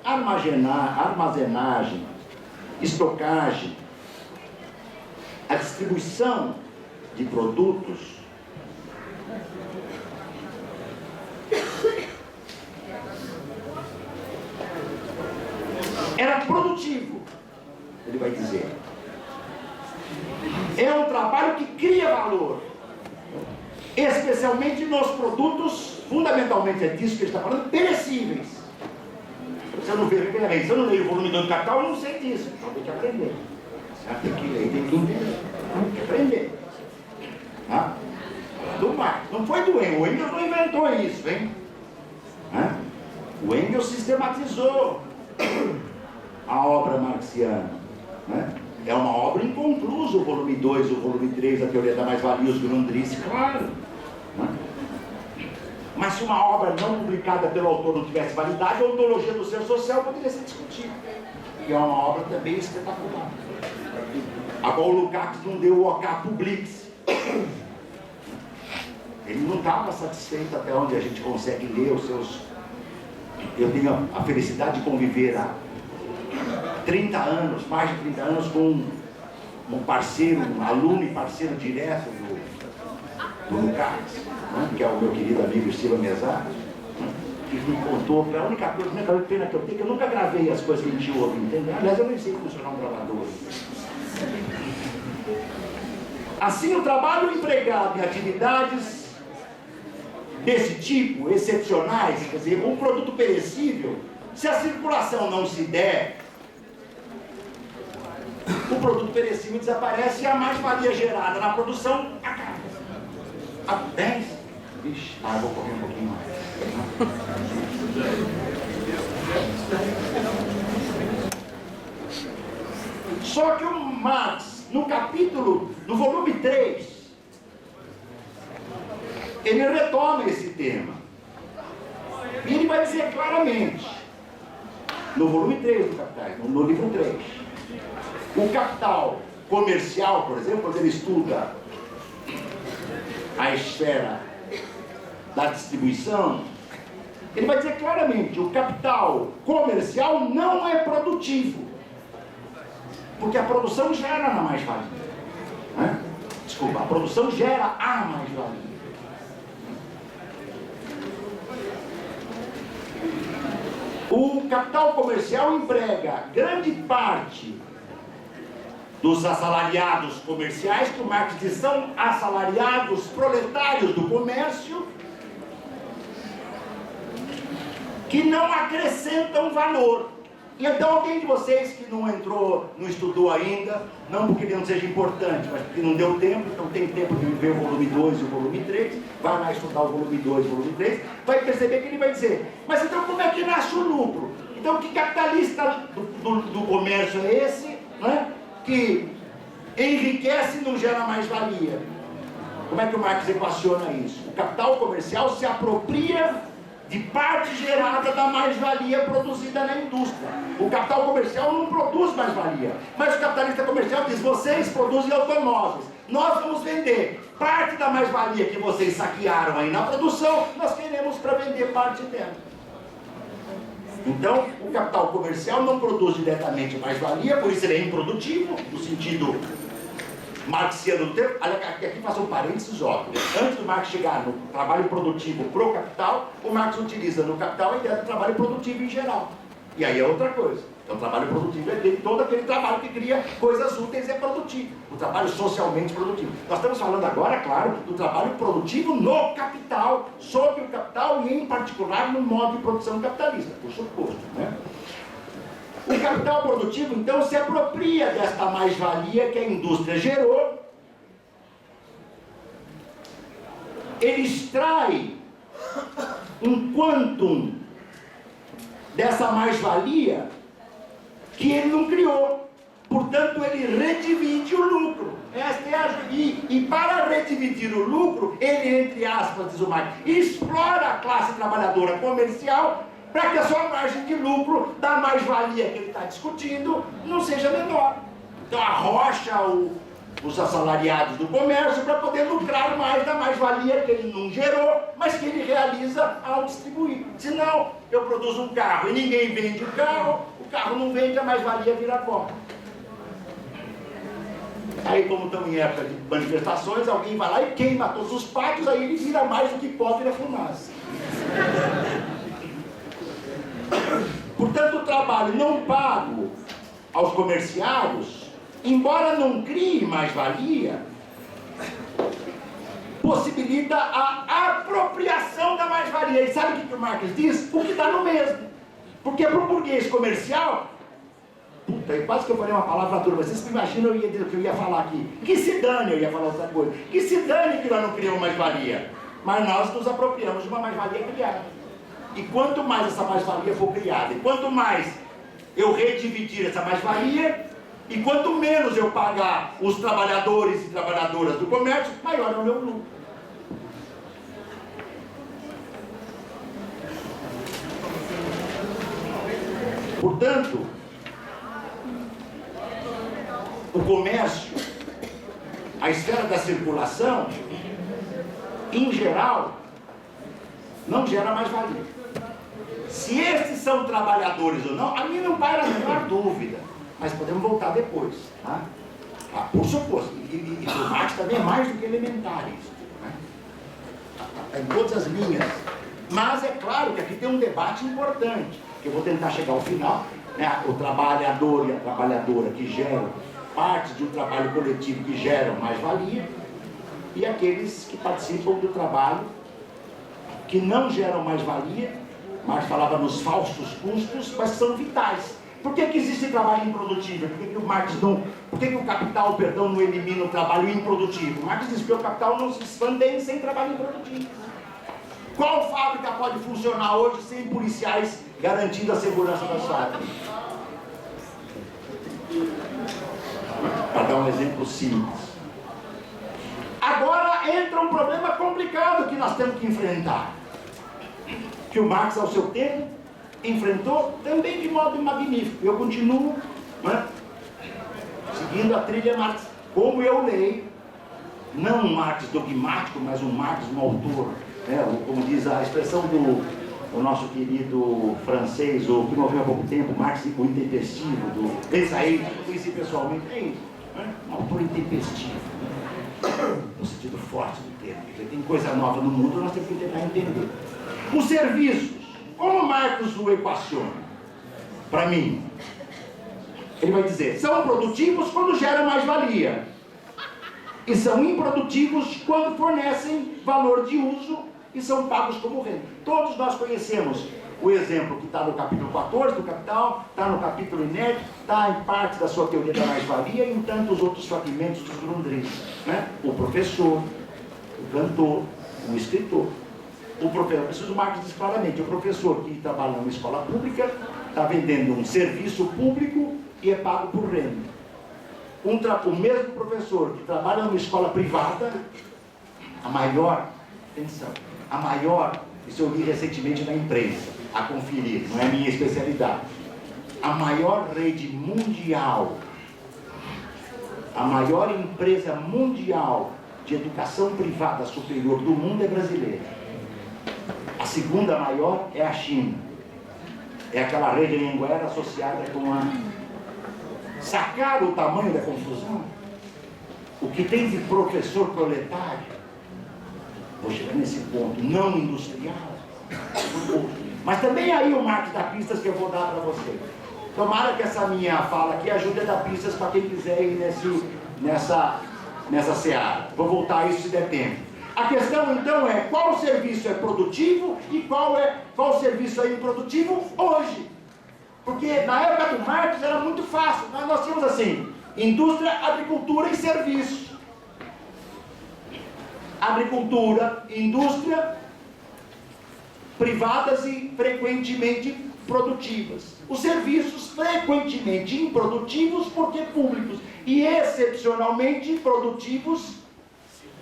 armazenagem, estocagem, a distribuição de produtos, era produtivo, ele vai dizer. É um trabalho que cria valor, especialmente nos produtos, fundamentalmente é disso que ele está falando, perecíveis. Se eu não vejo, se eu não leio o volume 2 do Capital, eu não sei disso. Então tem que aprender. Tem que ler, tem que entender, tem que aprender. Do Marx, não foi do Engels, o Engels não inventou isso, hein? O Engels sistematizou a obra marxiana. É uma obra inconclusa, o volume 2, o volume 3, a teoria da mais-valia, os Grundrisse, claro. Mas se uma obra não publicada pelo autor não tivesse validade, a ontologia do ser social poderia ser discutida. E é uma obra também espetacular. Agora o Lukács não deu o OK Publix. Ele não estava satisfeito até onde a gente consegue ler os seus... Eu tenho a felicidade de conviver há 30 anos, mais de 30 anos, com um parceiro, um aluno e parceiro direto do Lukács, que é o meu querido amigo Silva Mesato, que me contou que a única pena que eu tenho é que eu nunca gravei as coisas que a gente ouve, entendeu? Aliás, eu nem sei funcionar um gravador. Assim, o trabalho empregado em atividades desse tipo, excepcionais, quer dizer, um produto perecível, se a circulação não se der, o produto perecível desaparece e a mais-valia gerada na produção acaba. A 10? Ixi, eu vou correr um pouquinho mais. Só que o Marx, no volume 3, ele retoma esse tema. E ele vai dizer claramente, no volume 3 do Capital, no livro 3, o capital comercial, por exemplo, quando ele estuda a esfera da distribuição, ele vai dizer claramente, o capital comercial não é produtivo, porque a produção gera na mais-valia. Desculpa, a produção gera a mais-valia. O capital comercial emprega grande parte dos assalariados comerciais, que o Marx diz são assalariados proletários do comércio, que não acrescentam valor. E então alguém de vocês que não entrou, não estudou ainda, não porque ele não seja importante, mas porque não deu tempo, então tem tempo de ver o volume 2 e o volume 3, vai lá estudar o volume 2 e o volume 3, vai perceber que ele vai dizer, mas então como é que nasce o lucro? Então que capitalista do comércio é esse, que enriquece e não gera mais-valia? Como é que o Marx equaciona isso? O capital comercial se apropria de parte gerada da mais-valia produzida na indústria. O capital comercial não produz mais-valia, mas o capitalista comercial diz, vocês produzem automóveis, nós vamos vender parte da mais-valia que vocês saquearam aí na produção, nós queremos para vender parte dela. Então, o capital comercial não produz diretamente mais-valia, por isso ele é improdutivo, no sentido marxiano do termo. Aqui faço um parênteses óbvio. Antes do Marx chegar no trabalho produtivo pro capital, o Marx utiliza no capital a ideia do trabalho produtivo em geral. E aí é outra coisa. Então o trabalho produtivo é dele, todo aquele trabalho que cria coisas úteis é produtivo. O trabalho socialmente produtivo. Nós estamos falando agora, claro, do trabalho produtivo no capital, sobre o capital e em particular no modo de produção capitalista, por suposto, O capital produtivo, então, se apropria desta mais-valia que a indústria gerou, ele extrai um quantum dessa mais-valia que ele não criou. Portanto, ele redivide o lucro. E para redividir o lucro, ele, entre aspas, diz o Marx, explora a classe trabalhadora comercial para que a sua margem de lucro da mais-valia que ele está discutindo não seja menor. Então arrocha os assalariados do comércio para poder lucrar mais da mais-valia que ele não gerou, mas que ele realiza ao distribuir. Senão, eu produzo um carro e ninguém vende o carro não vende, a mais-valia vira pó. Aí, como estamos em época de manifestações, alguém vai lá e queima todos os pátios, aí ele vira mais do que pó, vira fumaça. Portanto, o trabalho trabalho não pago aos comerciários, embora não crie mais-valia, possibilita a apropriação da mais-valia. E sabe o que o Marx diz? O que dá no mesmo. Porque para o burguês comercial, puta, quase que eu falei uma palavra dura, mas vocês me imaginam o que eu ia falar aqui. Que se dane, eu ia falar outra coisa. Que se dane que nós não criamos mais-valia. Mas nós nos apropriamos de uma mais-valia criada. E quanto mais essa mais-valia for criada, e quanto mais eu redividir essa mais-valia, e quanto menos eu pagar os trabalhadores e trabalhadoras do comércio, maior é o meu lucro. Portanto, o comércio, a esfera da circulação, em geral, não gera mais-valia. Se esses são trabalhadores ou não, a mim não paira a menor dúvida, mas podemos voltar depois, tá? Por suposto, e o Marx também é mais do que elementar isso, né? Em todas as linhas. Mas é claro que aqui tem um debate importante, que eu vou tentar chegar ao final, né? O trabalhador e a trabalhadora que geram parte de um trabalho coletivo que geram mais-valia, e aqueles que participam do trabalho que não geram mais-valia. Marx falava nos falsos custos, mas são vitais. Por que existe trabalho improdutivo? Por que o capital, não elimina o trabalho improdutivo? Marx diz que o capital não se expande sem trabalho improdutivo. Qual fábrica pode funcionar hoje sem policiais garantindo a segurança das fábricas? Para dar um exemplo simples. Agora entra um problema complicado que nós temos que enfrentar, que o Marx, ao seu tempo, enfrentou também de modo magnífico. Eu continuo, né, seguindo a trilha Marx, como eu leio, não um Marx dogmático, mas um Marx, um autor, né, como diz a expressão do nosso querido francês, o que morreu há pouco tempo, Marx, o intempestivo, do Desailly, que eu conheci pessoalmente, é isso, né, um autor intempestivo, no sentido forte do termo, porque tem coisa nova no mundo, nós temos que tentar entender. Os serviços, como Marx o equaciona? Para mim, ele vai dizer, são produtivos quando geram mais-valia, e são improdutivos quando fornecem valor de uso e são pagos como renda. Todos nós conhecemos o exemplo que está no capítulo 14 do Capital, está no capítulo inédito, está em parte da sua teoria da mais-valia e em tantos outros fragmentos dos Grundrisse, né? O professor, o cantor, o escritor. O professor, preciso Marx diz claramente, o professor que trabalha numa escola pública está vendendo um serviço público e é pago por renda. O mesmo professor que trabalha numa escola privada, a maior, isso eu li recentemente na imprensa, a conferir, não é minha especialidade, a maior rede mundial, a maior empresa mundial de educação privada superior do mundo é brasileira. A segunda maior é a China. É aquela rede Anhanguera associada com a... Sacaram o tamanho da confusão? O que tem de professor proletário, vou chegar nesse ponto, não industrial, mas também aí o Marx dá pistas que eu vou dar para você. Tomara que essa minha fala aqui ajude a dar pistas para quem quiser ir nessa seara. Vou voltar a isso se der tempo. A questão então é qual serviço é produtivo e qual serviço é improdutivo hoje. Porque na época do Marx era muito fácil. Nós tínhamos assim, indústria, agricultura e serviços. Agricultura, indústria, privadas e frequentemente produtivas. Os serviços frequentemente improdutivos porque públicos e excepcionalmente produtivos,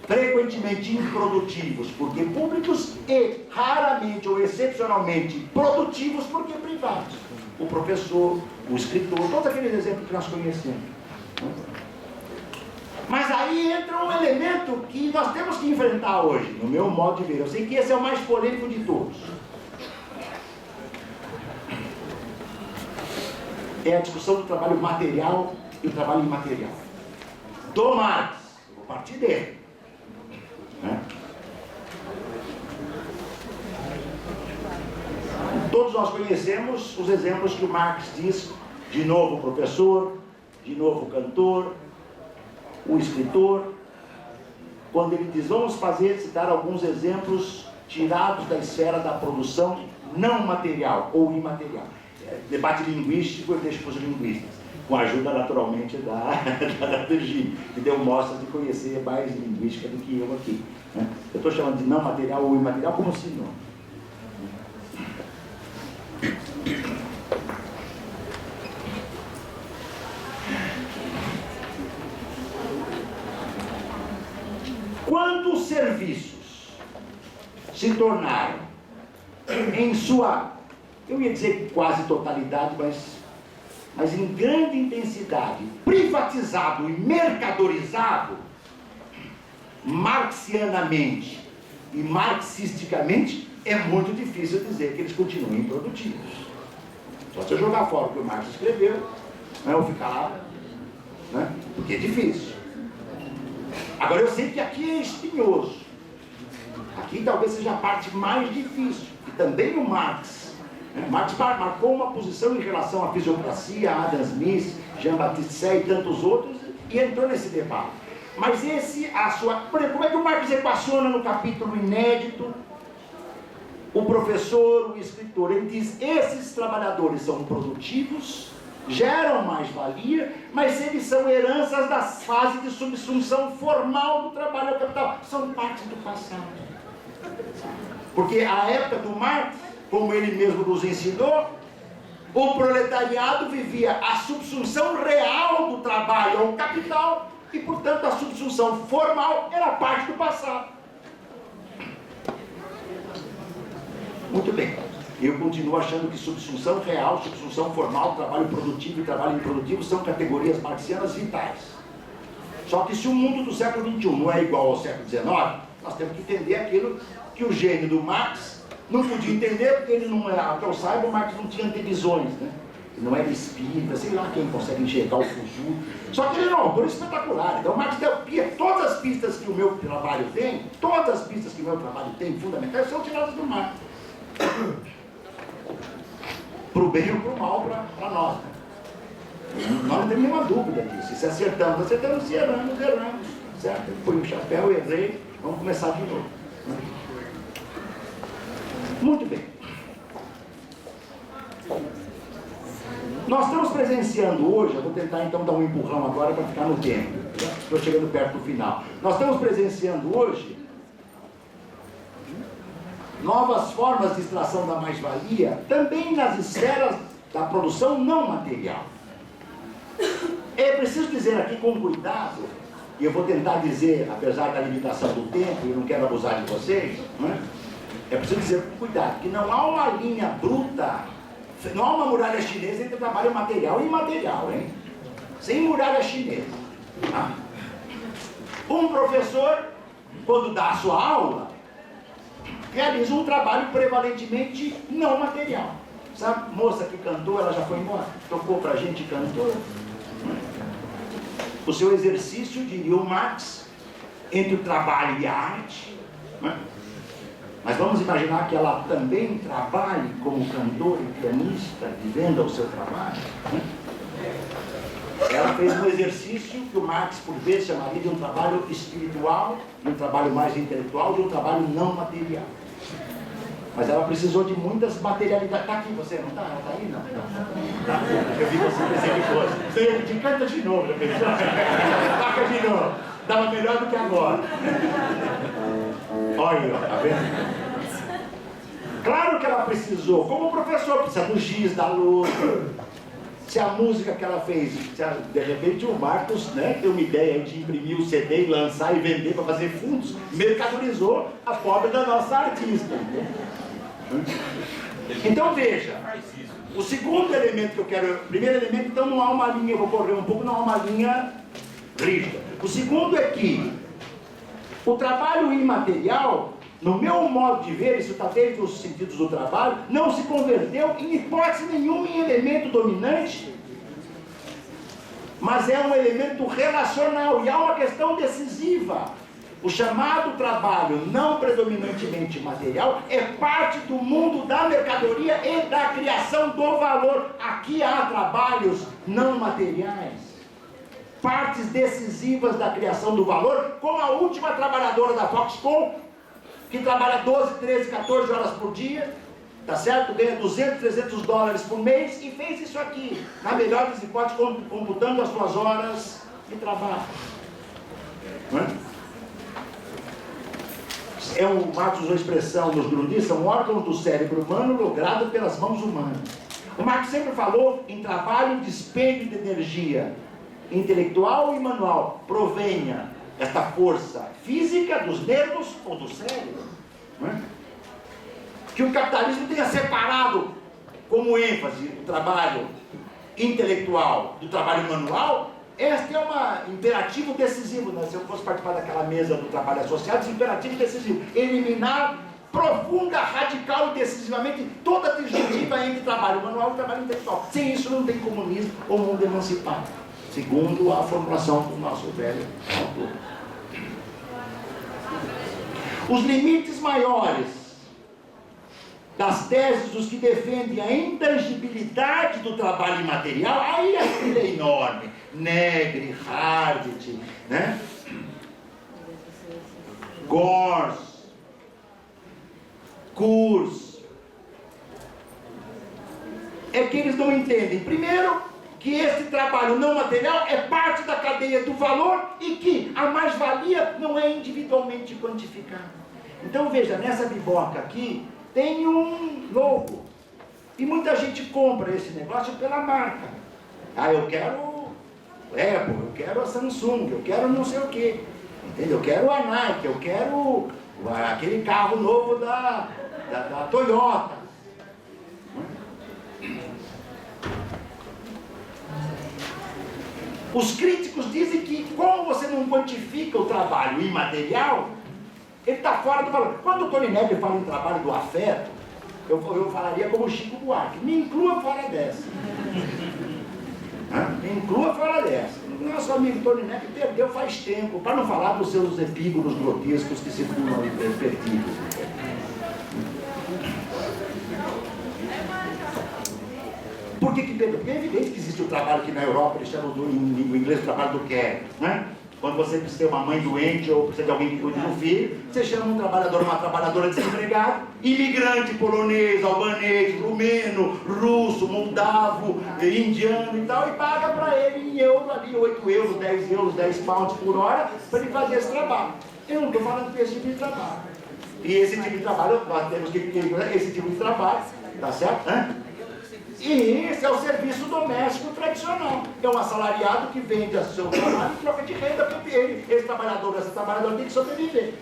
frequentemente improdutivos porque públicos e raramente ou excepcionalmente produtivos porque privados. O professor, o escritor, todos aqueles exemplos que nós conhecemos. Mas aí entra um elemento que nós temos que enfrentar hoje, no meu modo de ver. Eu sei que esse é o mais polêmico de todos. É a discussão do trabalho material e o trabalho imaterial. Do Marx, eu vou partir dele. Todos nós conhecemos os exemplos que o Marx diz, de novo o professor, de novo o cantor, o escritor, quando ele diz, vamos citar alguns exemplos tirados da esfera da produção não material ou imaterial. Debate linguístico eu deixo para os linguistas, com a ajuda naturalmente da Virginia, que deu mostras de conhecer mais linguística do que eu aqui, né? Eu estou chamando de não material ou imaterial como sinônimo. Quantos serviços se tornaram, em sua, eu ia dizer quase totalidade, mas em grande intensidade, privatizado e mercadorizado, marxianamente e marxisticamente, é muito difícil dizer que eles continuem produtivos. Só se eu jogar fora o que o Marx escreveu, não é? Ou ficar lá, né? Porque é difícil. Agora eu sei que aqui é espinhoso. Aqui talvez seja a parte mais difícil. E também o Marx. Né? Marx marcou uma posição em relação à fisiocracia, a Adam Smith, Jean-Baptiste Say e tantos outros, e entrou nesse debate. Mas como é que o Marx equaciona no capítulo inédito o professor, o escritor? Ele diz, esses trabalhadores são produtivos, geram mais-valia, mas eles são heranças das fases de subsunção formal do trabalho ao capital. São parte do passado. Porque a época do Marx, como ele mesmo nos ensinou, o proletariado vivia a subsunção real do trabalho ao capital e, portanto, a subsunção formal era parte do passado. Muito bem. Eu continuo achando que subsunção real, subsunção formal, trabalho produtivo e trabalho improdutivo são categorias marxianas vitais. Só que se o mundo do século XXI não é igual ao século XIX, nós temos que entender aquilo que o gênio do Marx não podia entender, porque ele não era, que eu saiba, o Marx não tinha antevisões, né? Ele não era espírita, sei lá quem consegue enxergar o futuro. Só que ele era um autor espetacular. Então o Marx deu todas as pistas que o meu trabalho tem, todas as pistas que o meu trabalho tem, fundamentais, são tiradas do Marx. Para o bem ou para o mal para nós. Né? Nós não temos nenhuma dúvida disso. Se acertamos, acertamos. Se erramos, erramos. Certo? Foi um chapéu, errei, vamos começar de novo. Né? Muito bem. Nós estamos presenciando hoje, eu vou tentar então dar um empurrão agora para ficar no tempo. Estou chegando perto do final. Nós estamos presenciando hoje novas formas de extração da mais-valia, também nas esferas da produção não material. É preciso dizer aqui com cuidado, e eu vou tentar dizer, apesar da limitação do tempo, e não quero abusar de vocês, né? É preciso dizer com cuidado, que não há uma linha bruta, não há uma muralha chinesa entre trabalho material e imaterial, hein? Sem muralha chinesa. Tá? Um professor, quando dá a sua aula, realiza um trabalho prevalentemente não material. Sabe, moça que cantou, ela já foi embora, tocou pra gente e cantou. O seu exercício, diria o Marx, entre o trabalho e a arte, né? Mas vamos imaginar que ela também trabalhe como cantora e pianista, vivendo o seu trabalho, né? Ela fez um exercício que o Marx, por vezes, chamaria de um trabalho espiritual, de um trabalho mais intelectual, de um trabalho não material. Mas ela precisou de muitas materialidades. Está aqui você, não está? Ela está aí? Não. Tá. Eu vi você pensei que fosse. Você ia pedir, canta de novo, já pensou? Toca de novo. Estava melhor do que agora. Olha, tá vendo? Claro que ela precisou, como professor, precisa do giz, da luz. Se a música que ela fez, de repente o Marcos, né, deu uma ideia de imprimir o CD e lançar e vender para fazer fundos, mercadorizou a pobre da nossa artista. Então veja, o segundo elemento que eu quero, o primeiro elemento, então não há uma linha, eu vou correr um pouco, não há uma linha rígida. O segundo é que o trabalho imaterial, no meu modo de ver, isso está dentro dos sentidos do trabalho, não se converteu em hipótese nenhuma em elemento dominante, mas é um elemento relacional, e há uma questão decisiva. O chamado trabalho não predominantemente material é parte do mundo da mercadoria e da criação do valor. Aqui há trabalhos não materiais, partes decisivas da criação do valor, como a última trabalhadora da Foxconn, que trabalha 12, 13, 14 horas por dia, tá certo? Ganha 200, 300 dólares por mês e fez isso aqui, na melhor das hipóteses, computando as suas horas de trabalho. Não é? O Marx usou a expressão nos Grundis, são órgãos do cérebro humano logrado pelas mãos humanas. O Marx sempre falou em trabalho, dispêndio de energia intelectual e manual. Provenha esta força física dos nervos ou do cérebro. Não é? Que o capitalismo tenha separado como ênfase o trabalho intelectual do trabalho manual. Este é um imperativo decisivo, né? Se eu fosse participar daquela mesa do trabalho associado, esse imperativo decisivo: eliminar profunda, radical e decisivamente toda a disjuntiva entre trabalho manual e trabalho intelectual. Sem isso não tem comunismo ou mundo emancipado, segundo a formulação do nosso velho autor. Os limites maiores das teses dos que defendem a intangibilidade do trabalho imaterial, aí a fila é enorme. Negri, Hardt, né? Gors, Kurs. É que eles não entendem, primeiro, que esse trabalho não material é parte da cadeia do valor e que a mais-valia não é individualmente quantificada. Então veja, nessa biboca aqui tem um logo e muita gente compra esse negócio pela marca. Ah, eu quero Apple, eu quero a Samsung, eu quero não sei o que, entendeu? Eu quero a Nike, eu quero aquele carro novo da Toyota. Os críticos dizem que, como você não quantifica o trabalho imaterial, ele está fora do valor. Quando o Tony Negri fala em trabalho do afeto, eu falaria como Chico Buarque: me inclua fora dessa. Me inclua fora dessa. Nosso amigo Tony Negri perdeu faz tempo, para não falar dos seus epígonos grotescos que circulam perdidos. Por que perdeu? Porque é evidente que existe o trabalho que na Europa eles chamam em língua inglesa o trabalho do care, né? Quando você precisa ter uma mãe doente ou precisa de alguém que cuide do filho, você chama um trabalhador, uma trabalhadora desempregada, imigrante polonês, albanês, rumeno, russo, moldavo, indiano e tal, e paga para ele em euro ali, 8 euros, 10 euros, 10 pounds por hora, para ele fazer esse trabalho. Eu não estou falando desse tipo de trabalho. E esse tipo de trabalho, nós temos que esse tipo de trabalho, tá certo? E esse é o serviço doméstico tradicional. É um assalariado que vende o seu trabalho em troca de renda, porque esse trabalhador, essa trabalhadora tem que sobreviver.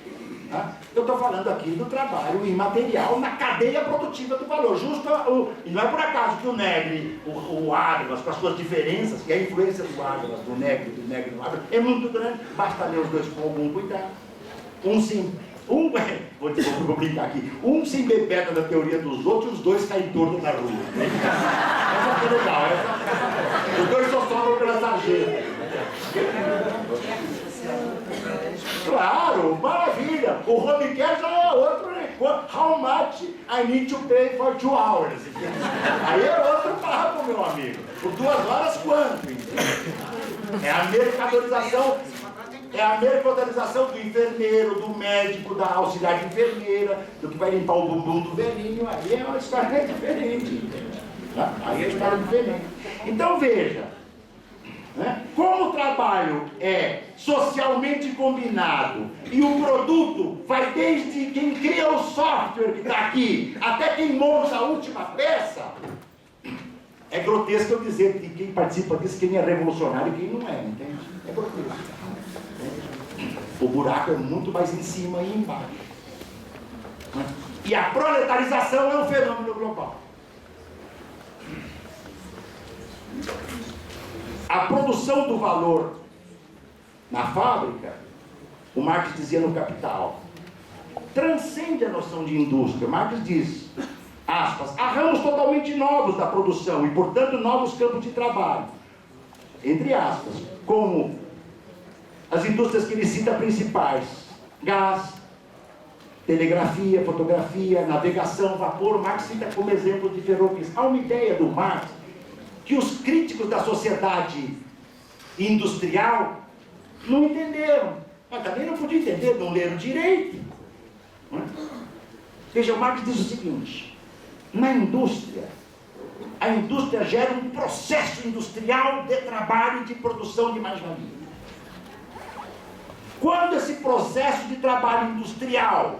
Tá? Eu estou falando aqui do trabalho imaterial na cadeia produtiva do valor. E não é por acaso que o Negri, o Adams, com as suas diferenças, que a influência do Adams, do Negri no Adams, é muito grande. Basta ler os dois com algum cuidado. Vou brincar aqui. Um se embebeda da teoria dos outros, os dois caem torto na rua. Essa foi legal. Os dois só sobram pela sarjeta. Claro, maravilha. O Home Care já é outro, né? How much I need to pay for 2 hours? Aí é outro papo, meu amigo. Por 2 horas, quanto? É a mercadorização. É a mercadorização do enfermeiro, do médico, da auxiliar de enfermeira, do que vai limpar o bumbum do velhinho. Aí é uma história diferente. Tá? Aí é uma história diferente. Então veja, né? Como o trabalho é socialmente combinado e o produto vai desde quem cria o software que está aqui até quem monta a última peça, é grotesco eu dizer que quem participa disso, quem é revolucionário e quem não é, entende? É grotesco. O buraco é muito mais em cima e embaixo. E a proletarização é um fenômeno global. A produção do valor na fábrica, o Marx dizia no Capital, transcende a noção de indústria. Marx diz, aspas, há ramos totalmente novos da produção e, portanto, novos campos de trabalho, entre aspas, como as indústrias que ele cita principais, gás, telegrafia, fotografia, navegação, vapor. Marx cita como exemplo de ferrovias. Há uma ideia do Marx que os críticos da sociedade industrial não entenderam. Mas também não podiam entender, não leram direito. Não é? Veja, o Marx diz o seguinte: na indústria, a indústria gera um processo industrial de trabalho e de produção de mais-valia. Quando esse processo de trabalho industrial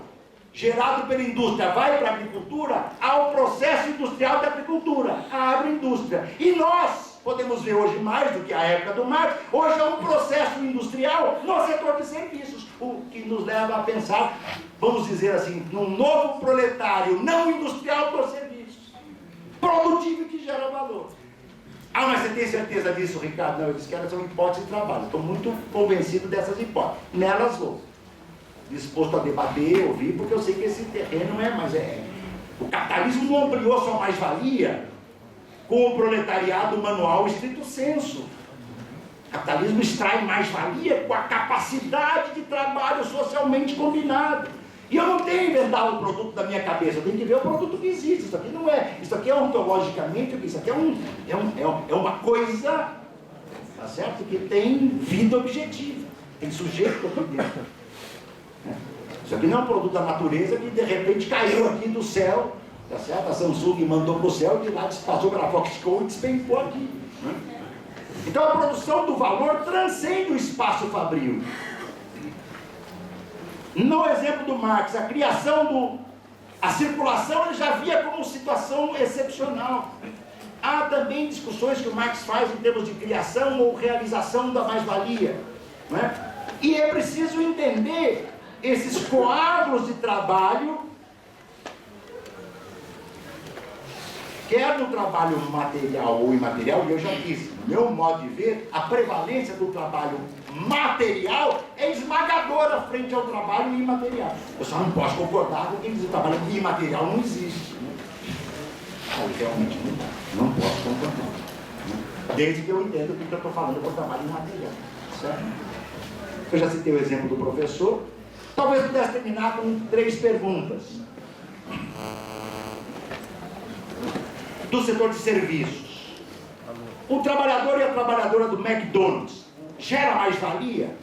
gerado pela indústria vai para a agricultura, há o processo industrial da agricultura, a agroindústria. E nós podemos ver hoje, mais do que a época do Marx, hoje há um processo industrial no setor de serviços, o que nos leva a pensar, vamos dizer assim, num novo proletário não industrial dos serviços, produtivo que gera valor. Ah, mas você tem certeza disso, Ricardo? Não, eu disse que elas são hipóteses de trabalho. Estou muito convencido dessas hipóteses. Nelas vou. Disposto a debater, ouvir, porque eu sei que esse terreno o capitalismo não ampliou sua mais-valia com o proletariado manual estrito sensu. O capitalismo extrai mais-valia com a capacidade de trabalho socialmente combinado. E eu não tenho inventado o produto da minha cabeça, eu tenho que ver o produto que existe. Isso aqui não é, isso aqui é ontologicamente, isso aqui é uma coisa, tá certo? Que tem vida objetiva, tem sujeito aqui dentro. Isso aqui não é um produto da natureza que de repente caiu aqui do céu, tá certo? A Samsung mandou para o céu, de lá passou pela Foxconn e despencou aqui. Né? Então a produção do valor transcende o espaço fabril. No exemplo do Marx, a circulação ele já via como situação excepcional. Há também discussões que o Marx faz em termos de criação ou realização da mais-valia. Né? E é preciso entender esses coágulos de trabalho, quer no trabalho material ou imaterial, e eu já disse, no meu modo de ver, a prevalência do trabalho material é esmagadora frente ao trabalho imaterial. Eu só não posso concordar com quem diz que o trabalho imaterial não existe. Né? Realmente não posso concordar. Né? Desde que eu entenda o que eu estou falando com o trabalho imaterial. Certo? Eu já citei o exemplo do professor. Talvez pudesse terminar com 3 perguntas. Do setor de serviços. O trabalhador e a trabalhadora do McDonald's gera mais-valia?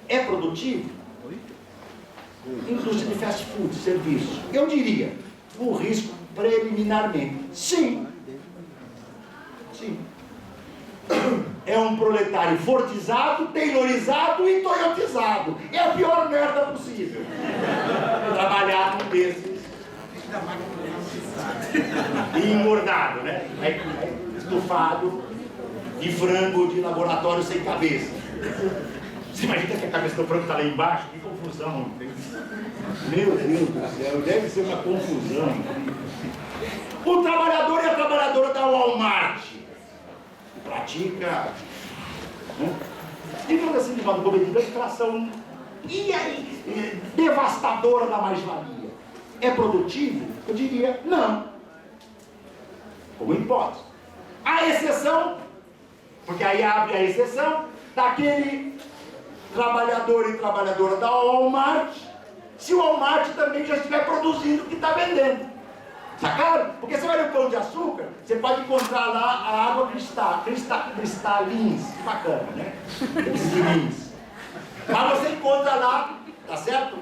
É produtivo? Indústria de fast food, serviços. Eu diria, o risco preliminarmente. Sim. Sim. É um proletário fordizado, taylorizado e toyotizado. É a pior merda possível. Trabalhar num desses. E engordado, né? Estufado de frango de laboratório sem cabeça. Você imagina que a cabeça do frango está lá embaixo? Que confusão. Meu Deus do céu, deve ser uma confusão. O trabalhador e a trabalhadora da Walmart pratica, digamos assim, de modo comedido, a extração e aí, devastadora da mais-valia. É produtivo? Eu diria não. Como hipótese. A exceção, porque aí abre a exceção, daquele trabalhador e trabalhadora da Walmart, se o Walmart também já estiver produzindo o que está vendendo. Sacaram? Porque você vai no Pão de Açúcar, você pode encontrar lá a água cristalins, bacana, né? Cristalins. Mas você encontra lá, tá certo?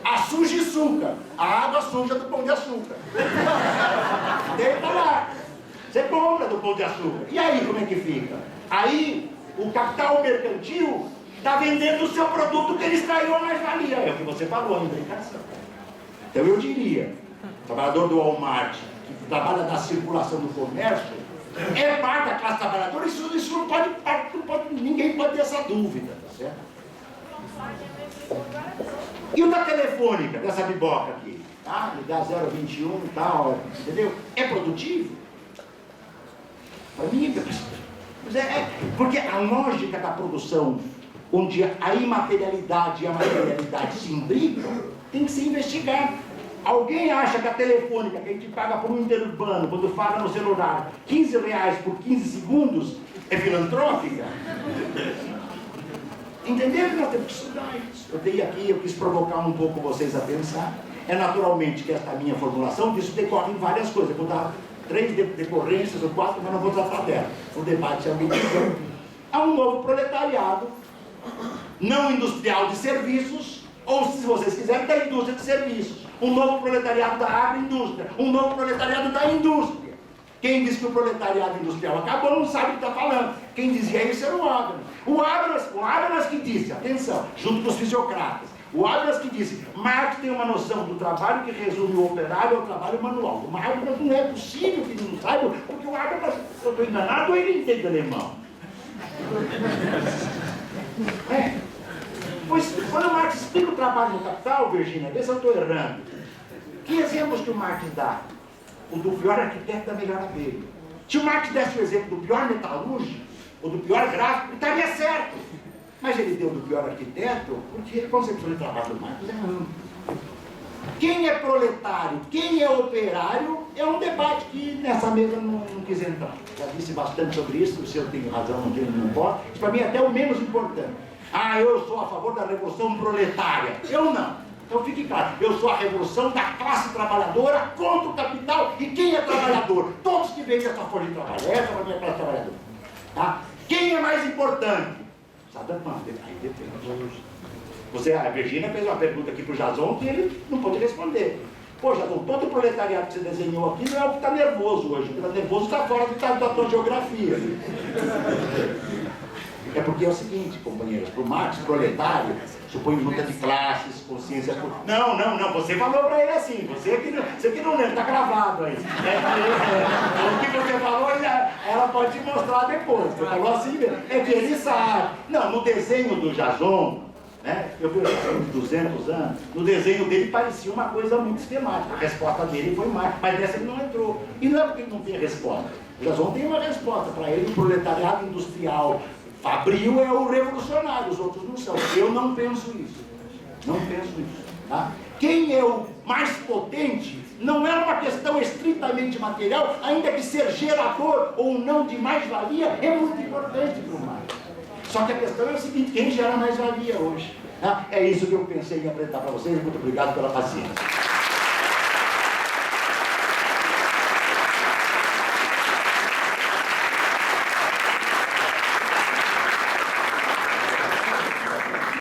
A sujiçuca, a água suja do Pão de Açúcar. Deita lá. Você compra do Pão de Açúcar. E aí como é que fica? Aí o capital mercantil está vendendo o seu produto que ele extraiu a mais-valia. É o que você falou, a implicação. Então eu diria, o trabalhador do Walmart, que trabalha na circulação do comércio, é parte da classe trabalhadora, isso não pode, ninguém pode ter essa dúvida, tá certo? E o da telefônica, dessa biboca aqui? Tá? Ligar 021 e tal, entendeu? É produtivo? Para mim, porque a lógica da produção, onde a imaterialidade e a materialidade se imbricam, tem que ser investigada. Alguém acha que a telefônica que a gente paga por um interurbano, quando fala no celular, R$15 por 15 segundos, é filantrópica? Entenderam que nós temos que estudar isso? Eu dei aqui, eu quis provocar um pouco vocês a pensar. É naturalmente que esta minha formulação disso decorre em várias coisas. Eu vou dar 3 decorrências ou 4, mas não vou tratar dela. O debate é muito grande. Há um novo proletariado não industrial de serviços, ou se vocês quiserem, da indústria de serviços. Um novo proletariado da agroindústria, um novo proletariado da indústria. Quem diz que o proletariado industrial acabou não sabe o que está falando. Quem dizia isso era o Habermas. O Habermas que disse, atenção, junto com os fisiocratas, o Habermas que disse, Marx tem uma noção do trabalho que resume o operário ao trabalho manual. O Habermas não é possível que não saiba, porque o Habermas, eu estou enganado, ou ele entende alemão? Pois, quando o Marx explica o trabalho no Capital, Virgínia, vê se eu estou errando. Que exemplos que o Marx dá? O do pior arquiteto da melhor abelha. Se o Marx desse o exemplo do pior metalúrgico, ou do pior gráfico, estaria certo. Mas ele deu do pior arquiteto, porque a concepção de trabalho do Marx é ampla. Quem é proletário, quem é operário, é um debate que nessa mesa não quis entrar. Já disse bastante sobre isso, se eu tenho razão, não posso. Isso para mim é até o menos importante. Eu sou a favor da revolução proletária. Eu não. Então fique claro, eu sou a revolução da classe trabalhadora contra o capital. E quem é trabalhador? Todos que vêm dessa forma de trabalho. Essa é a minha classe trabalhadora. Tá? Quem é mais importante? Sabe quanto? Aí depende. A Virgínia fez uma pergunta aqui para o Jason que ele não pôde responder. Pô, Jason, todo o proletariado que você desenhou aqui não é o que está nervoso hoje. O que está nervoso está fora da tua geografia. É porque é o seguinte, companheiros, para o Marx, proletário, supõe luta de classes, consciência... Não, você falou para ele assim, você que não lembra, está gravado aí. O que você falou, ela pode te mostrar depois. Você falou assim mesmo, é que ele sabe. Não, no desenho do Jason, né, eu vi uns 200 anos, no desenho dele parecia uma coisa muito esquemática. A resposta dele foi Marx, mas dessa ele não entrou. E não é porque ele não tem resposta. O Jason tem uma resposta para ele, o proletariado industrial fabril é o revolucionário, os outros não são. Eu não penso isso. Não penso isso. Tá? Quem é o mais potente não é uma questão estritamente material, ainda que ser gerador ou não de mais-valia é muito importante para o Marx. Só que a questão é o seguinte, quem gera mais-valia hoje? Tá? É isso que eu pensei em apresentar para vocês. Muito obrigado pela paciência.